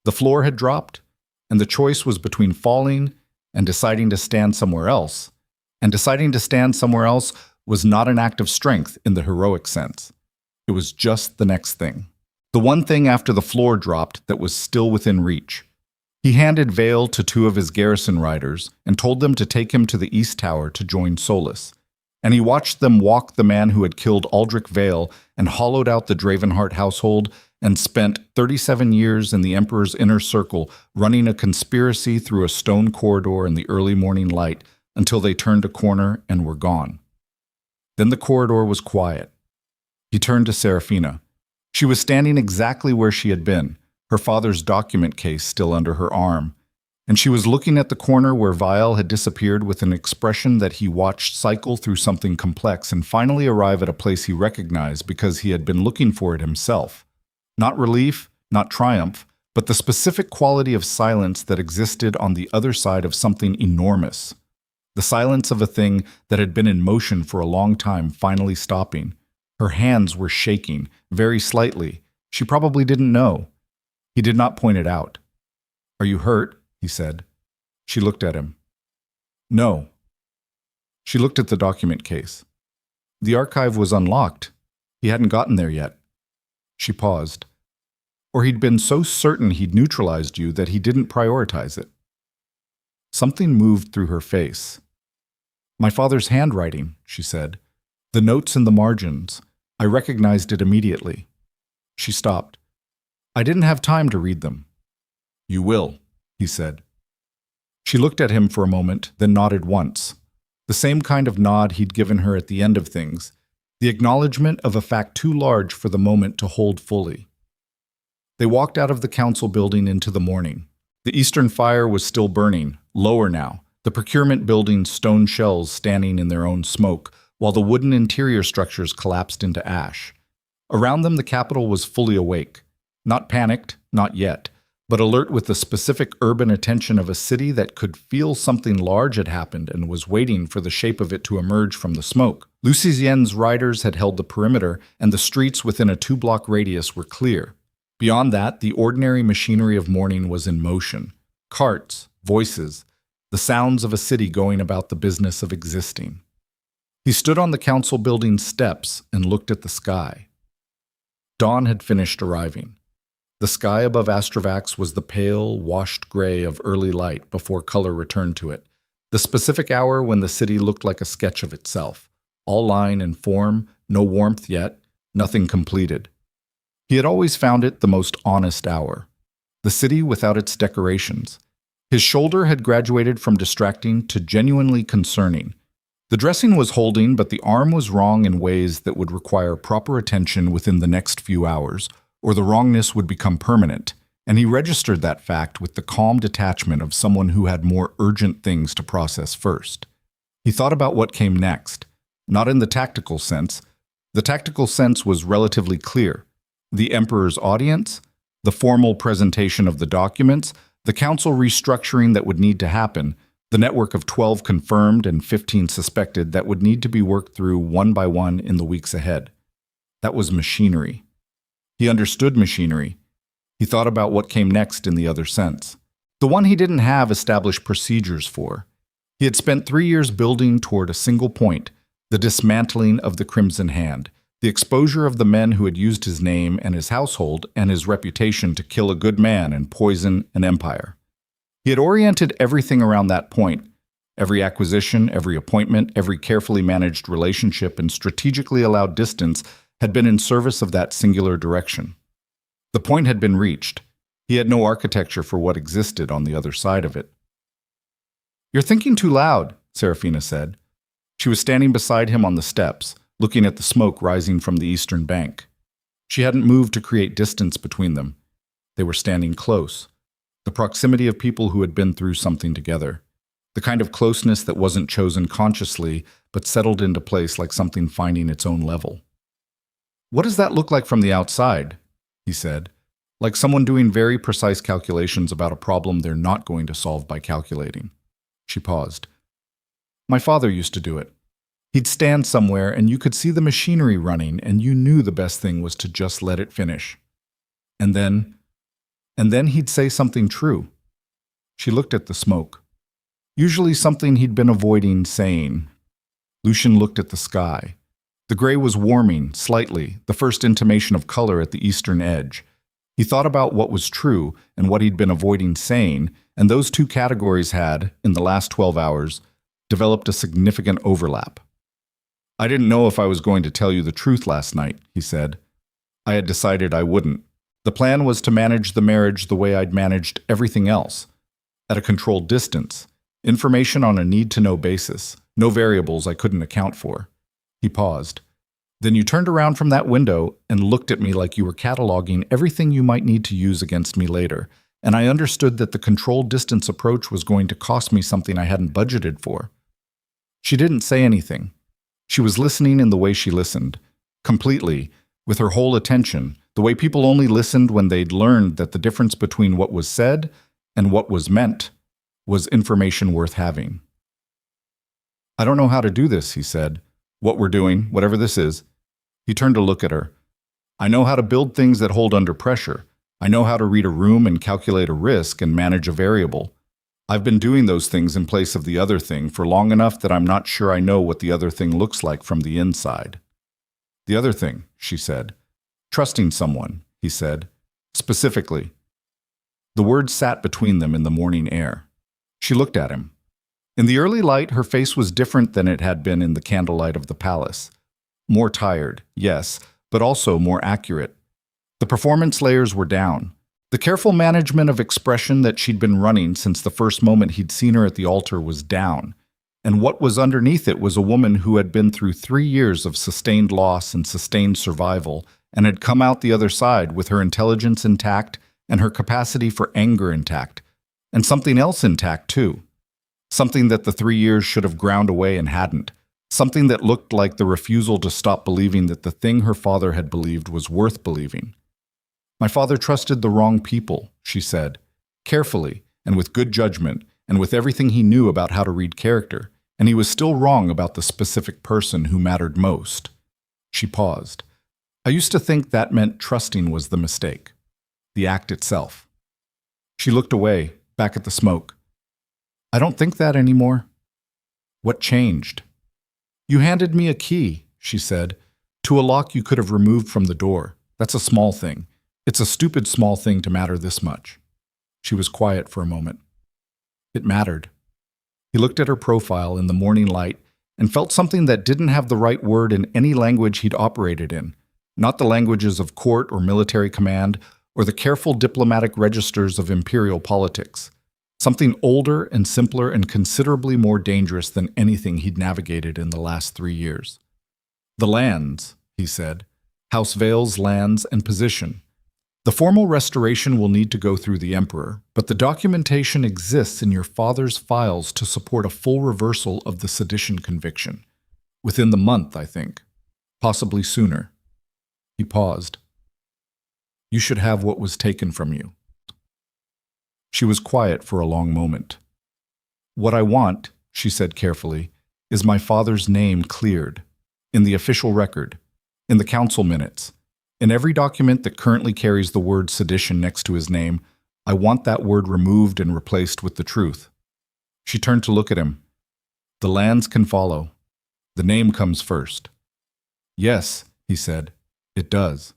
The floor had dropped, and the choice was between falling and deciding to stand somewhere else, and deciding to stand somewhere else was not an act of strength in the heroic sense. It was just the next thing. The one thing after the floor dropped that was still within reach. He handed Vale to 2 of his garrison riders and told them to take him to the East Tower to join Solis. And he watched them walk the man who had killed Aldrich Vale and hollowed out the Dravenhart household and spent 37 years in the Emperor's inner circle running a conspiracy through a stone corridor in the early morning light until they turned a corner and were gone. Then the corridor was quiet. He turned to Seraphina. She was standing exactly where she had been, her father's document case still under her arm, and she was looking at the corner where Vale had disappeared with an expression that he watched cycle through something complex and finally arrive at a place he recognized because he had been looking for it himself. Not relief, not triumph, but the specific quality of silence that existed on the other side of something enormous. The silence of a thing that had been in motion for a long time finally stopping. Her hands were shaking, very slightly. She probably didn't know. He did not point it out. "Are you hurt?" he said. She looked at him. "No." She looked at the document case. The archive was unlocked. He hadn't gotten there yet. She paused. Or he'd been so certain he'd neutralized you that he didn't prioritize it. Something moved through her face. "My father's handwriting," she said. "The notes in the margins. I recognized it immediately." She stopped. "I didn't have time to read them." "You will," he said. She looked at him for a moment, then nodded once. The same kind of nod he'd given her at the end of things, the acknowledgement of a fact too large for the moment to hold fully. They walked out of the council building into the morning. The eastern fire was still burning, lower now, the procurement building's stone shells standing in their own smoke, while the wooden interior structures collapsed into ash. Around them, the capital was fully awake. Not panicked, not yet, but alert with the specific urban attention of a city that could feel something large had happened and was waiting for the shape of it to emerge from the smoke. Lucien's riders had held the perimeter, and the streets within a 2-block radius were clear. Beyond that, the ordinary machinery of morning was in motion. Carts, voices, the sounds of a city going about the business of existing. He stood on the council building's steps and looked at the sky. Dawn had finished arriving. The sky above Astrovax was the pale, washed gray of early light before color returned to it, the specific hour when the city looked like a sketch of itself, all line and form, no warmth yet, nothing completed. He had always found it the most honest hour, the city without its decorations. His shoulder had graduated from distracting to genuinely concerning. The dressing was holding, but the arm was wrong in ways that would require proper attention within the next few hours, or the wrongness would become permanent, and he registered that fact with the calm detachment of someone who had more urgent things to process first. He thought about what came next, not in the tactical sense. The tactical sense was relatively clear. The Emperor's audience, the formal presentation of the documents, the council restructuring that would need to happen, the network of 12 confirmed and 15 suspected that would need to be worked through one by one in the weeks ahead. That was machinery. He understood machinery. He thought about what came next in the other sense. The one he didn't have established procedures for. He had spent 3 years building toward a single point, the dismantling of the Crimson Hand, the exposure of the men who had used his name and his household and his reputation to kill a good man and poison an empire. He had oriented everything around that point, every acquisition, every appointment, every carefully managed relationship and strategically allowed distance had been in service of that singular direction. The point had been reached. He had no architecture for what existed on the other side of it. "You're thinking too loud," Seraphina said. She was standing beside him on the steps, looking at the smoke rising from the eastern bank. She hadn't moved to create distance between them. They were standing close. The proximity of people who had been through something together. The kind of closeness that wasn't chosen consciously, but settled into place like something finding its own level. "What does that look like from the outside?" he said, like someone doing very precise calculations about a problem they're not going to solve by calculating. She paused. "My father used to do it. He'd stand somewhere and you could see the machinery running and you knew the best thing was to just let it finish. And then he'd say something true." She looked at the smoke. Usually something he'd been avoiding saying. Lucien looked at the sky. The gray was warming, slightly, the first intimation of color at the eastern edge. He thought about what was true and what he'd been avoiding saying, and those two categories had, in the last 12 hours, developed a significant overlap. "I didn't know if I was going to tell you the truth last night," he said. "I had decided I wouldn't. The plan was to manage the marriage the way I'd managed everything else, at a controlled distance, information on a need-to-know basis, no variables I couldn't account for." He paused. "Then you turned around from that window and looked at me like you were cataloging everything you might need to use against me later, and I understood that the controlled distance approach was going to cost me something I hadn't budgeted for." She didn't say anything. She was listening in the way she listened, completely, with her whole attention, the way people only listened when they'd learned that the difference between what was said and what was meant was information worth having. "I don't know how to do this," he said. "What we're doing, whatever this is." He turned to look at her. "I know how to build things that hold under pressure. I know how to read a room and calculate a risk and manage a variable. I've been doing those things in place of the other thing for long enough that I'm not sure I know what the other thing looks like from the inside." "The other thing," she said. "Trusting someone," he said. Specifically. The words sat between them in the morning air. She looked at him. In the early light, her face was different than it had been in the candlelight of the palace. More tired, yes, but also more accurate. The performance layers were down. The careful management of expression that she'd been running since the first moment he'd seen her at the altar was down. And what was underneath it was a woman who had been through 3 years of sustained loss and sustained survival and had come out the other side with her intelligence intact and her capacity for anger intact. And something else intact, too. Something that the 3 years should have ground away and hadn't. Something that looked like the refusal to stop believing that the thing her father had believed was worth believing. My father trusted the wrong people, she said, carefully and with good judgment and with everything he knew about how to read character, and he was still wrong about the specific person who mattered most. She paused. I used to think that meant trusting was the mistake, the act itself. She looked away, back at the smoke. I don't think that anymore. What changed? You handed me a key, she said, to a lock you could have removed from the door. That's a small thing. It's a stupid small thing to matter this much. She was quiet for a moment. It mattered. He looked at her profile in the morning light and felt something that didn't have the right word in any language he'd operated in, not the languages of court or military command or the careful diplomatic registers of imperial politics. Something older and simpler and considerably more dangerous than anything he'd navigated in the last 3 years. The lands, he said, House Vale's lands and position. The formal restoration will need to go through the Emperor, but the documentation exists in your father's files to support a full reversal of the sedition conviction. Within the month, I think. Possibly sooner. He paused. You should have what was taken from you. She was quiet for a long moment. What I want, she said carefully, is my father's name cleared. In the official record. In the council minutes. In every document that currently carries the word sedition next to his name, I want that word removed and replaced with the truth. She turned to look at him. The lands can follow. The name comes first. Yes, he said, it does.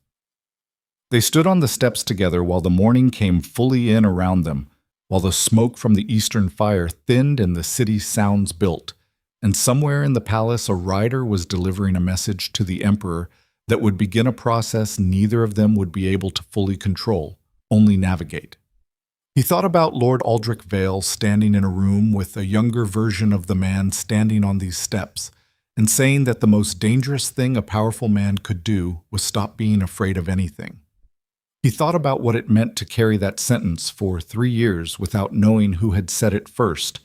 They stood on the steps together while the morning came fully in around them, while the smoke from the eastern fire thinned and the city's sounds built, and somewhere in the palace a rider was delivering a message to the Emperor that would begin a process neither of them would be able to fully control, only navigate. He thought about Lord Aldrich Vale standing in a room with a younger version of the man standing on these steps, and saying that the most dangerous thing a powerful man could do was stop being afraid of anything. He thought about what it meant to carry that sentence for 3 years without knowing who had said it first,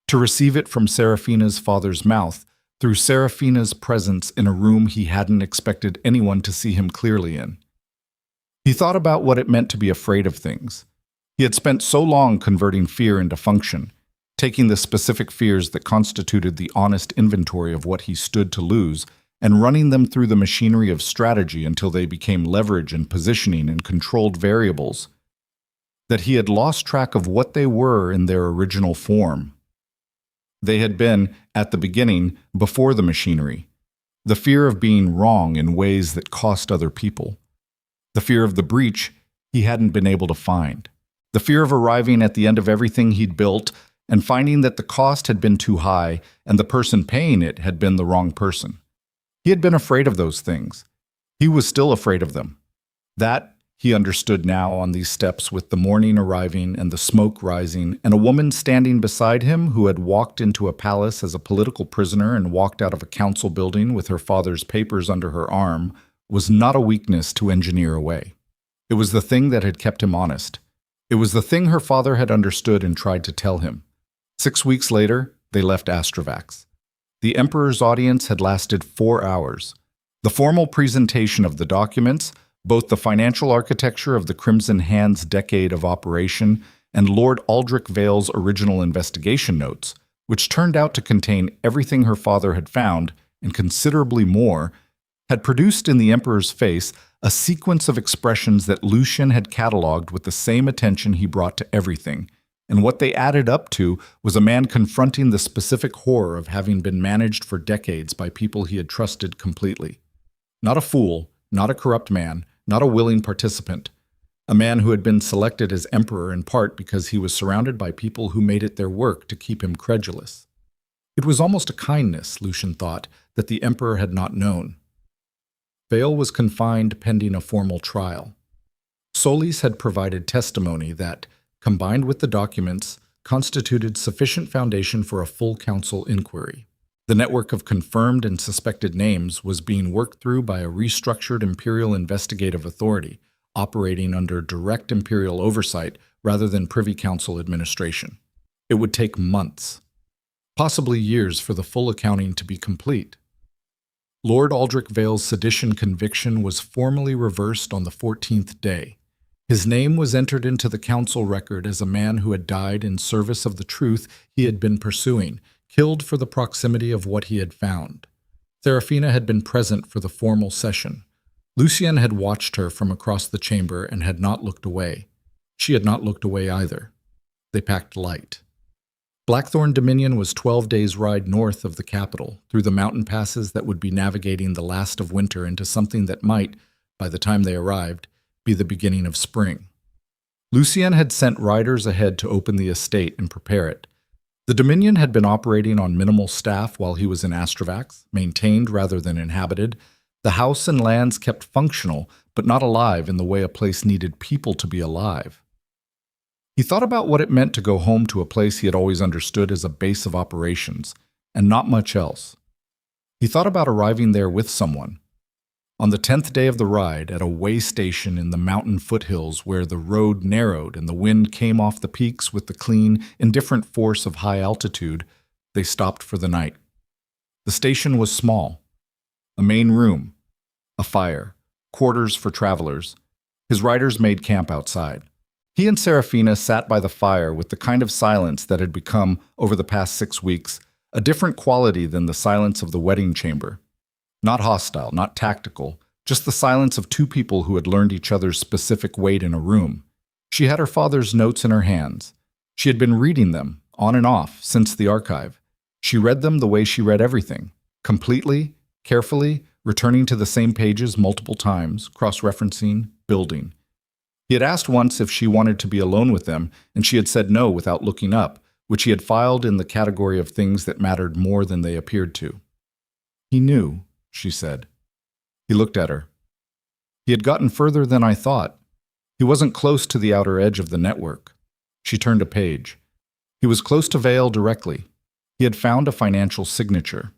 to receive it from Seraphina's father's mouth, through Seraphina's presence in a room he hadn't expected anyone to see him clearly in. He thought about what it meant to be afraid of things. He had spent so long converting fear into function, taking the specific fears that constituted the honest inventory of what he stood to lose and running them through the machinery of strategy until they became leverage and positioning and controlled variables, that he had lost track of what they were in their original form. They had been, at the beginning, before the machinery, the fear of being wrong in ways that cost other people, the fear of the breach he hadn't been able to find, the fear of arriving at the end of everything he'd built and finding that the cost had been too high and the person paying it had been the wrong person. He had been afraid of those things. He was still afraid of them. That, he understood now on these steps with the morning arriving and the smoke rising and a woman standing beside him who had walked into a palace as a political prisoner and walked out of a council building with her father's papers under her arm, was not a weakness to engineer away. It was the thing that had kept him honest. It was the thing her father had understood and tried to tell him. 6 weeks later, they left Astrovax. The Emperor's audience had lasted 4 hours. The formal presentation of the documents, both the financial architecture of the Crimson Hand's decade of operation and Lord Aldrich Vale's original investigation notes, which turned out to contain everything her father had found, and considerably more, had produced in the Emperor's face a sequence of expressions that Lucien had catalogued with the same attention he brought to everything, and what they added up to was a man confronting the specific horror of having been managed for decades by people he had trusted completely. Not a fool, not a corrupt man, not a willing participant, A man who had been selected as emperor in part because he was surrounded by people who made it their work to keep him credulous. It was almost a kindness, Lucien thought, that the emperor had not known. Vale was confined pending a formal trial. Solis had provided testimony that, combined with the documents, constituted sufficient foundation for a full council inquiry. The network of confirmed and suspected names was being worked through by a restructured imperial investigative authority, operating under direct imperial oversight rather than Privy Council administration. It would take months, possibly years, for the full accounting to be complete. Lord Aldrich Vale's sedition conviction was formally reversed on the 14th day. His name was entered into the council record as a man who had died in service of the truth he had been pursuing, killed for the proximity of what he had found. Seraphina had been present for the formal session. Lucien had watched her from across the chamber and had not looked away. She had not looked away either. They packed light. Blackthorn Dominion was 12 days' ride north of the capital, through the mountain passes that would be navigating the last of winter into something that might, by the time they arrived, be the beginning of spring. Lucien had sent riders ahead to open the estate and prepare it. The Dominion had been operating on minimal staff while he was in Astrovax, maintained rather than inhabited. The house and lands kept functional, but not alive in the way a place needed people to be alive. He thought about what it meant to go home to a place he had always understood as a base of operations, and not much else. He thought about arriving there with someone. On the 10th day of the ride, at a way station in the mountain foothills where the road narrowed and the wind came off the peaks with the clean, indifferent force of high altitude, they stopped for the night. The station was small. A main room, a fire, quarters for travelers. His riders made camp outside. He and Seraphina sat by the fire with the kind of silence that had become, over the past 6 weeks, a different quality than the silence of the wedding chamber. Not hostile, not tactical, just the silence of two people who had learned each other's specific weight in a room. She had her father's notes in her hands. She had been reading them, on and off, since the archive. She read them the way she read everything, completely, carefully, returning to the same pages multiple times, cross-referencing, building. He had asked once if she wanted to be alone with them, and she had said no without looking up, which he had filed in the category of things that mattered more than they appeared to. He knew, she said. He looked at her. He had gotten further than I thought. He wasn't close to the outer edge of the network. She turned a page. He was close to Vale directly. He had found a financial signature,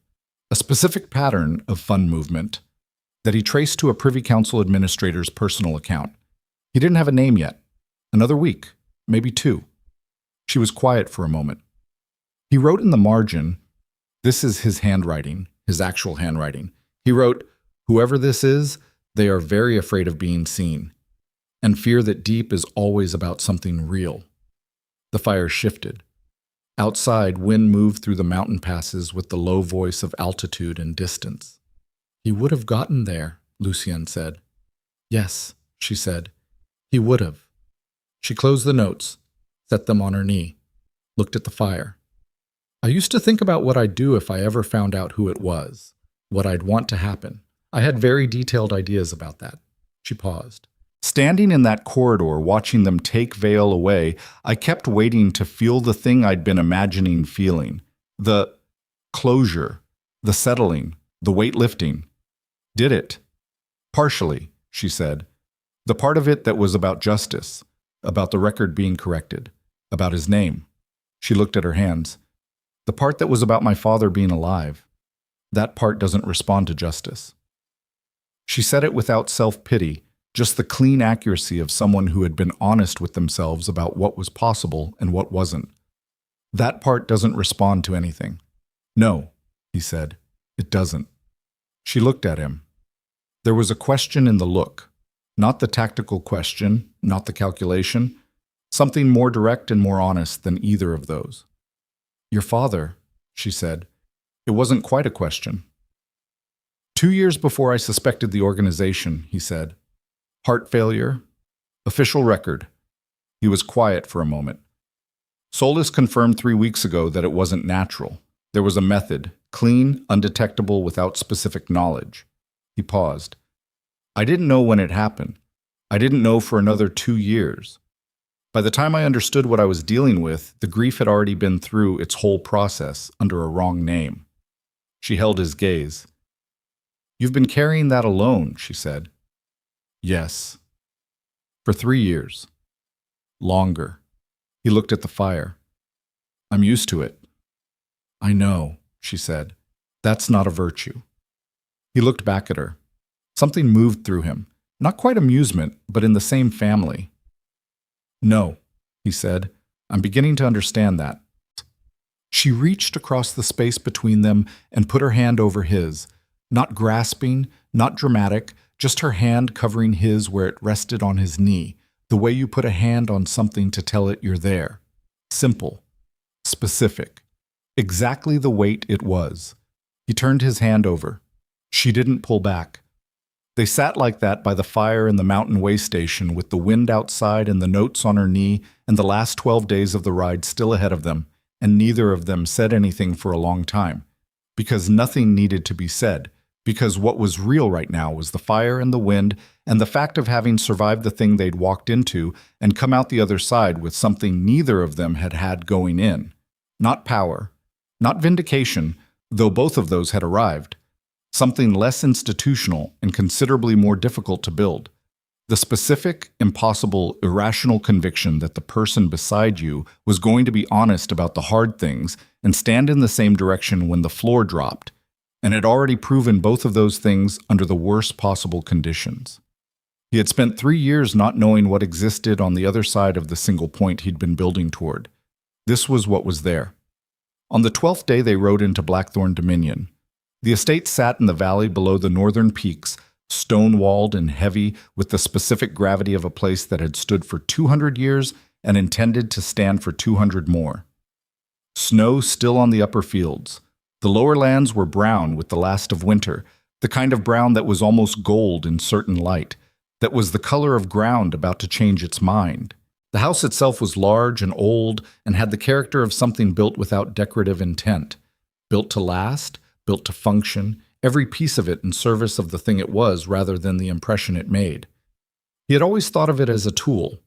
a specific pattern of fund movement that he traced to a Privy Council administrator's personal account. He didn't have a name yet. Another week, maybe 2. She was quiet for a moment. He wrote in the margin, this is his handwriting, his actual handwriting. He wrote, whoever this is, they are very afraid of being seen, and fear that deep is always about something real. The fire shifted. Outside, wind moved through the mountain passes with the low voice of altitude and distance. He would have gotten there, Lucien said. Yes, she said. He would have. She closed the notes, set them on her knee, looked at the fire. I used to think about what I'd do if I ever found out who it was, what I'd want to happen. I had very detailed ideas about that. She paused. Standing in that corridor, watching them take Vale away, I kept waiting to feel the thing I'd been imagining feeling. The closure, the settling, the weight lifting. Did it. Partially, she said. The part of it that was about justice, about the record being corrected, about his name. She looked at her hands. The part that was about my father being alive. That part doesn't respond to justice. She said it without self-pity, just the clean accuracy of someone who had been honest with themselves about what was possible and what wasn't. That part doesn't respond to anything. No, he said, it doesn't. She looked at him. There was a question in the look. Not the tactical question, not the calculation. Something more direct and more honest than either of those. Your father, she said. It wasn't quite a question. 2 years before I suspected the organization, he said. Heart failure. Official record. He was quiet for a moment. Solis confirmed 3 weeks ago that it wasn't natural. There was a method, clean, undetectable without specific knowledge. He paused. I didn't know when it happened. I didn't know for another 2 years. By the time I understood what I was dealing with, the grief had already been through its whole process under a wrong name. She held his gaze. You've been carrying that alone, she said. Yes. For 3 years. Longer. He looked at the fire. I'm used to it. I know, she said. That's not a virtue. He looked back at her. Something moved through him. Not quite amusement, but in the same family. No, he said. I'm beginning to understand that. She reached across the space between them and put her hand over his. Not grasping, not dramatic, just her hand covering his where it rested on his knee, the way you put a hand on something to tell it you're there. Simple. Specific. Exactly the weight it was. He turned his hand over. She didn't pull back. They sat like that by the fire in the mountain way station with the wind outside and the notes on her knee and the last 12 days of the ride still ahead of them, and neither of them said anything for a long time. Because nothing needed to be said. Because what was real right now was the fire and the wind and the fact of having survived the thing they'd walked into and come out the other side with something neither of them had had going in. Not power. Not vindication, though both of those had arrived. Something less institutional and considerably more difficult to build. The specific, impossible, irrational conviction that the person beside you was going to be honest about the hard things and stand in the same direction when the floor dropped, and had already proven both of those things under the worst possible conditions. He had spent 3 years not knowing what existed on the other side of the single point he'd been building toward. This was what was there. On the 12th day they rode into Blackthorn Dominion. The estate sat in the valley below the northern peaks, stone-walled and heavy with the specific gravity of a place that had stood for 200 years and intended to stand for 200 more. Snow still on the upper fields. The lower lands were brown with the last of winter, the kind of brown that was almost gold in certain light, that was the color of ground about to change its mind. The house itself was large and old and had the character of something built without decorative intent. Built to last, built to function, every piece of it in service of the thing it was rather than the impression it made. He had always thought of it as a tool,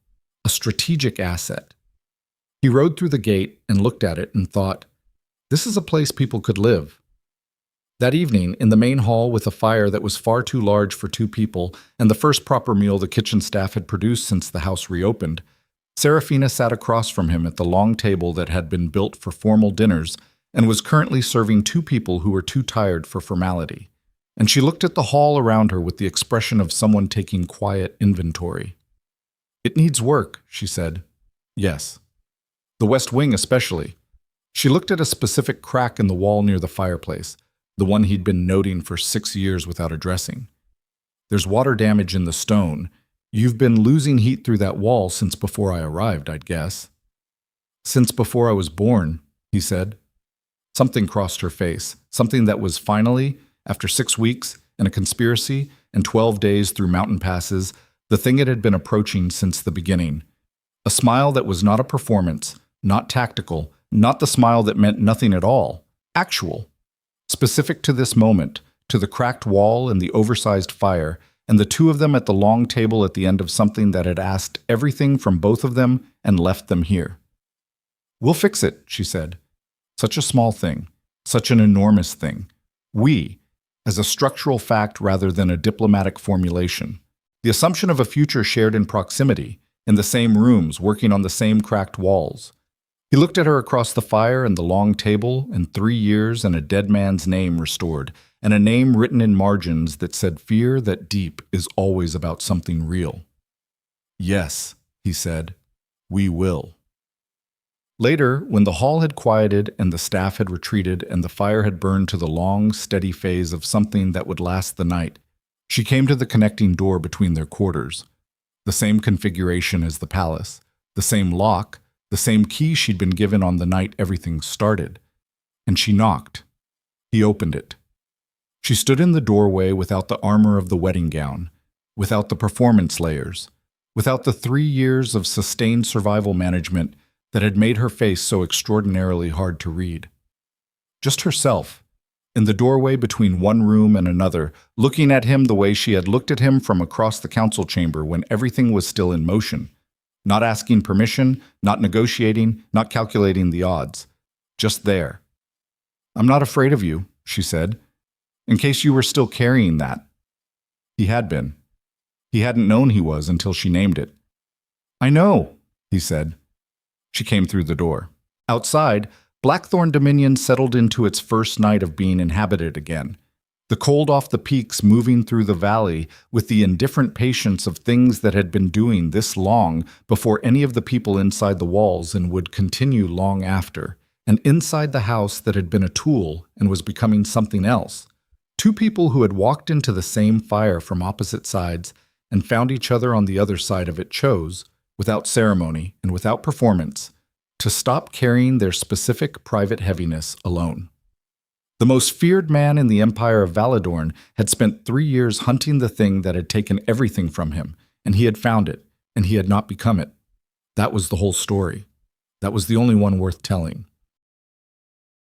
a strategic asset. He rode through the gate and looked at it and thought, this is a place people could live. That evening, in the main hall with a fire that was far too large for 2 people and the first proper meal the kitchen staff had produced since the house reopened, Seraphina sat across from him at the long table that had been built for formal dinners and was currently serving 2 people who were too tired for formality. And she looked at the hall around her with the expression of someone taking quiet inventory. It needs work, she said. Yes. The west wing especially. She looked at a specific crack in the wall near the fireplace, the one he'd been noting for 6 years without addressing. There's water damage in the stone. You've been losing heat through that wall since before I arrived, I'd guess. Since before I was born, he said. Something crossed her face, something that was finally, after 6 weeks and a conspiracy and 12 days through mountain passes, the thing it had been approaching since the beginning. A smile that was not a performance, not tactical, not the smile that meant nothing at all, actual, specific to this moment, to the cracked wall and the oversized fire, and the 2 of them at the long table at the end of something that had asked everything from both of them and left them here. We'll fix it, she said. Such a small thing, such an enormous thing. We, as a structural fact rather than a diplomatic formulation. The assumption of a future shared in proximity, in the same rooms, working on the same cracked walls. He looked at her across the fire and the long table, and 3 years and a dead man's name restored, and a name written in margins that said fear that deep is always about something real. Yes, he said, we will. Later, when the hall had quieted and the staff had retreated and the fire had burned to the long, steady phase of something that would last the night, she came to the connecting door between their quarters. The same configuration as the palace, the same lock, the same key she'd been given on the night everything started. And she knocked. He opened it. She stood in the doorway without the armor of the wedding gown, without the performance layers, without the 3 years of sustained survival management that had made her face so extraordinarily hard to read. Just herself, in the doorway between one room and another, looking at him the way she had looked at him from across the council chamber when everything was still in motion. Not asking permission, not negotiating, not calculating the odds. Just there. "I'm not afraid of you," she said, "in case you were still carrying that." He had been. He hadn't known he was until she named it. "I know," he said. She came through the door. Outside, Blackthorn Dominion settled into its first night of being inhabited again. The cold off the peaks moving through the valley with the indifferent patience of things that had been doing this long before any of the people inside the walls and would continue long after, and inside the house that had been a tool and was becoming something else. Two people who had walked into the same fire from opposite sides and found each other on the other side of it chose, without ceremony and without performance, to stop carrying their specific private heaviness alone. The most feared man in the Empire of Valedorn had spent 3 years hunting the thing that had taken everything from him, and he had found it, and he had not become it. That was the whole story. That was the only one worth telling.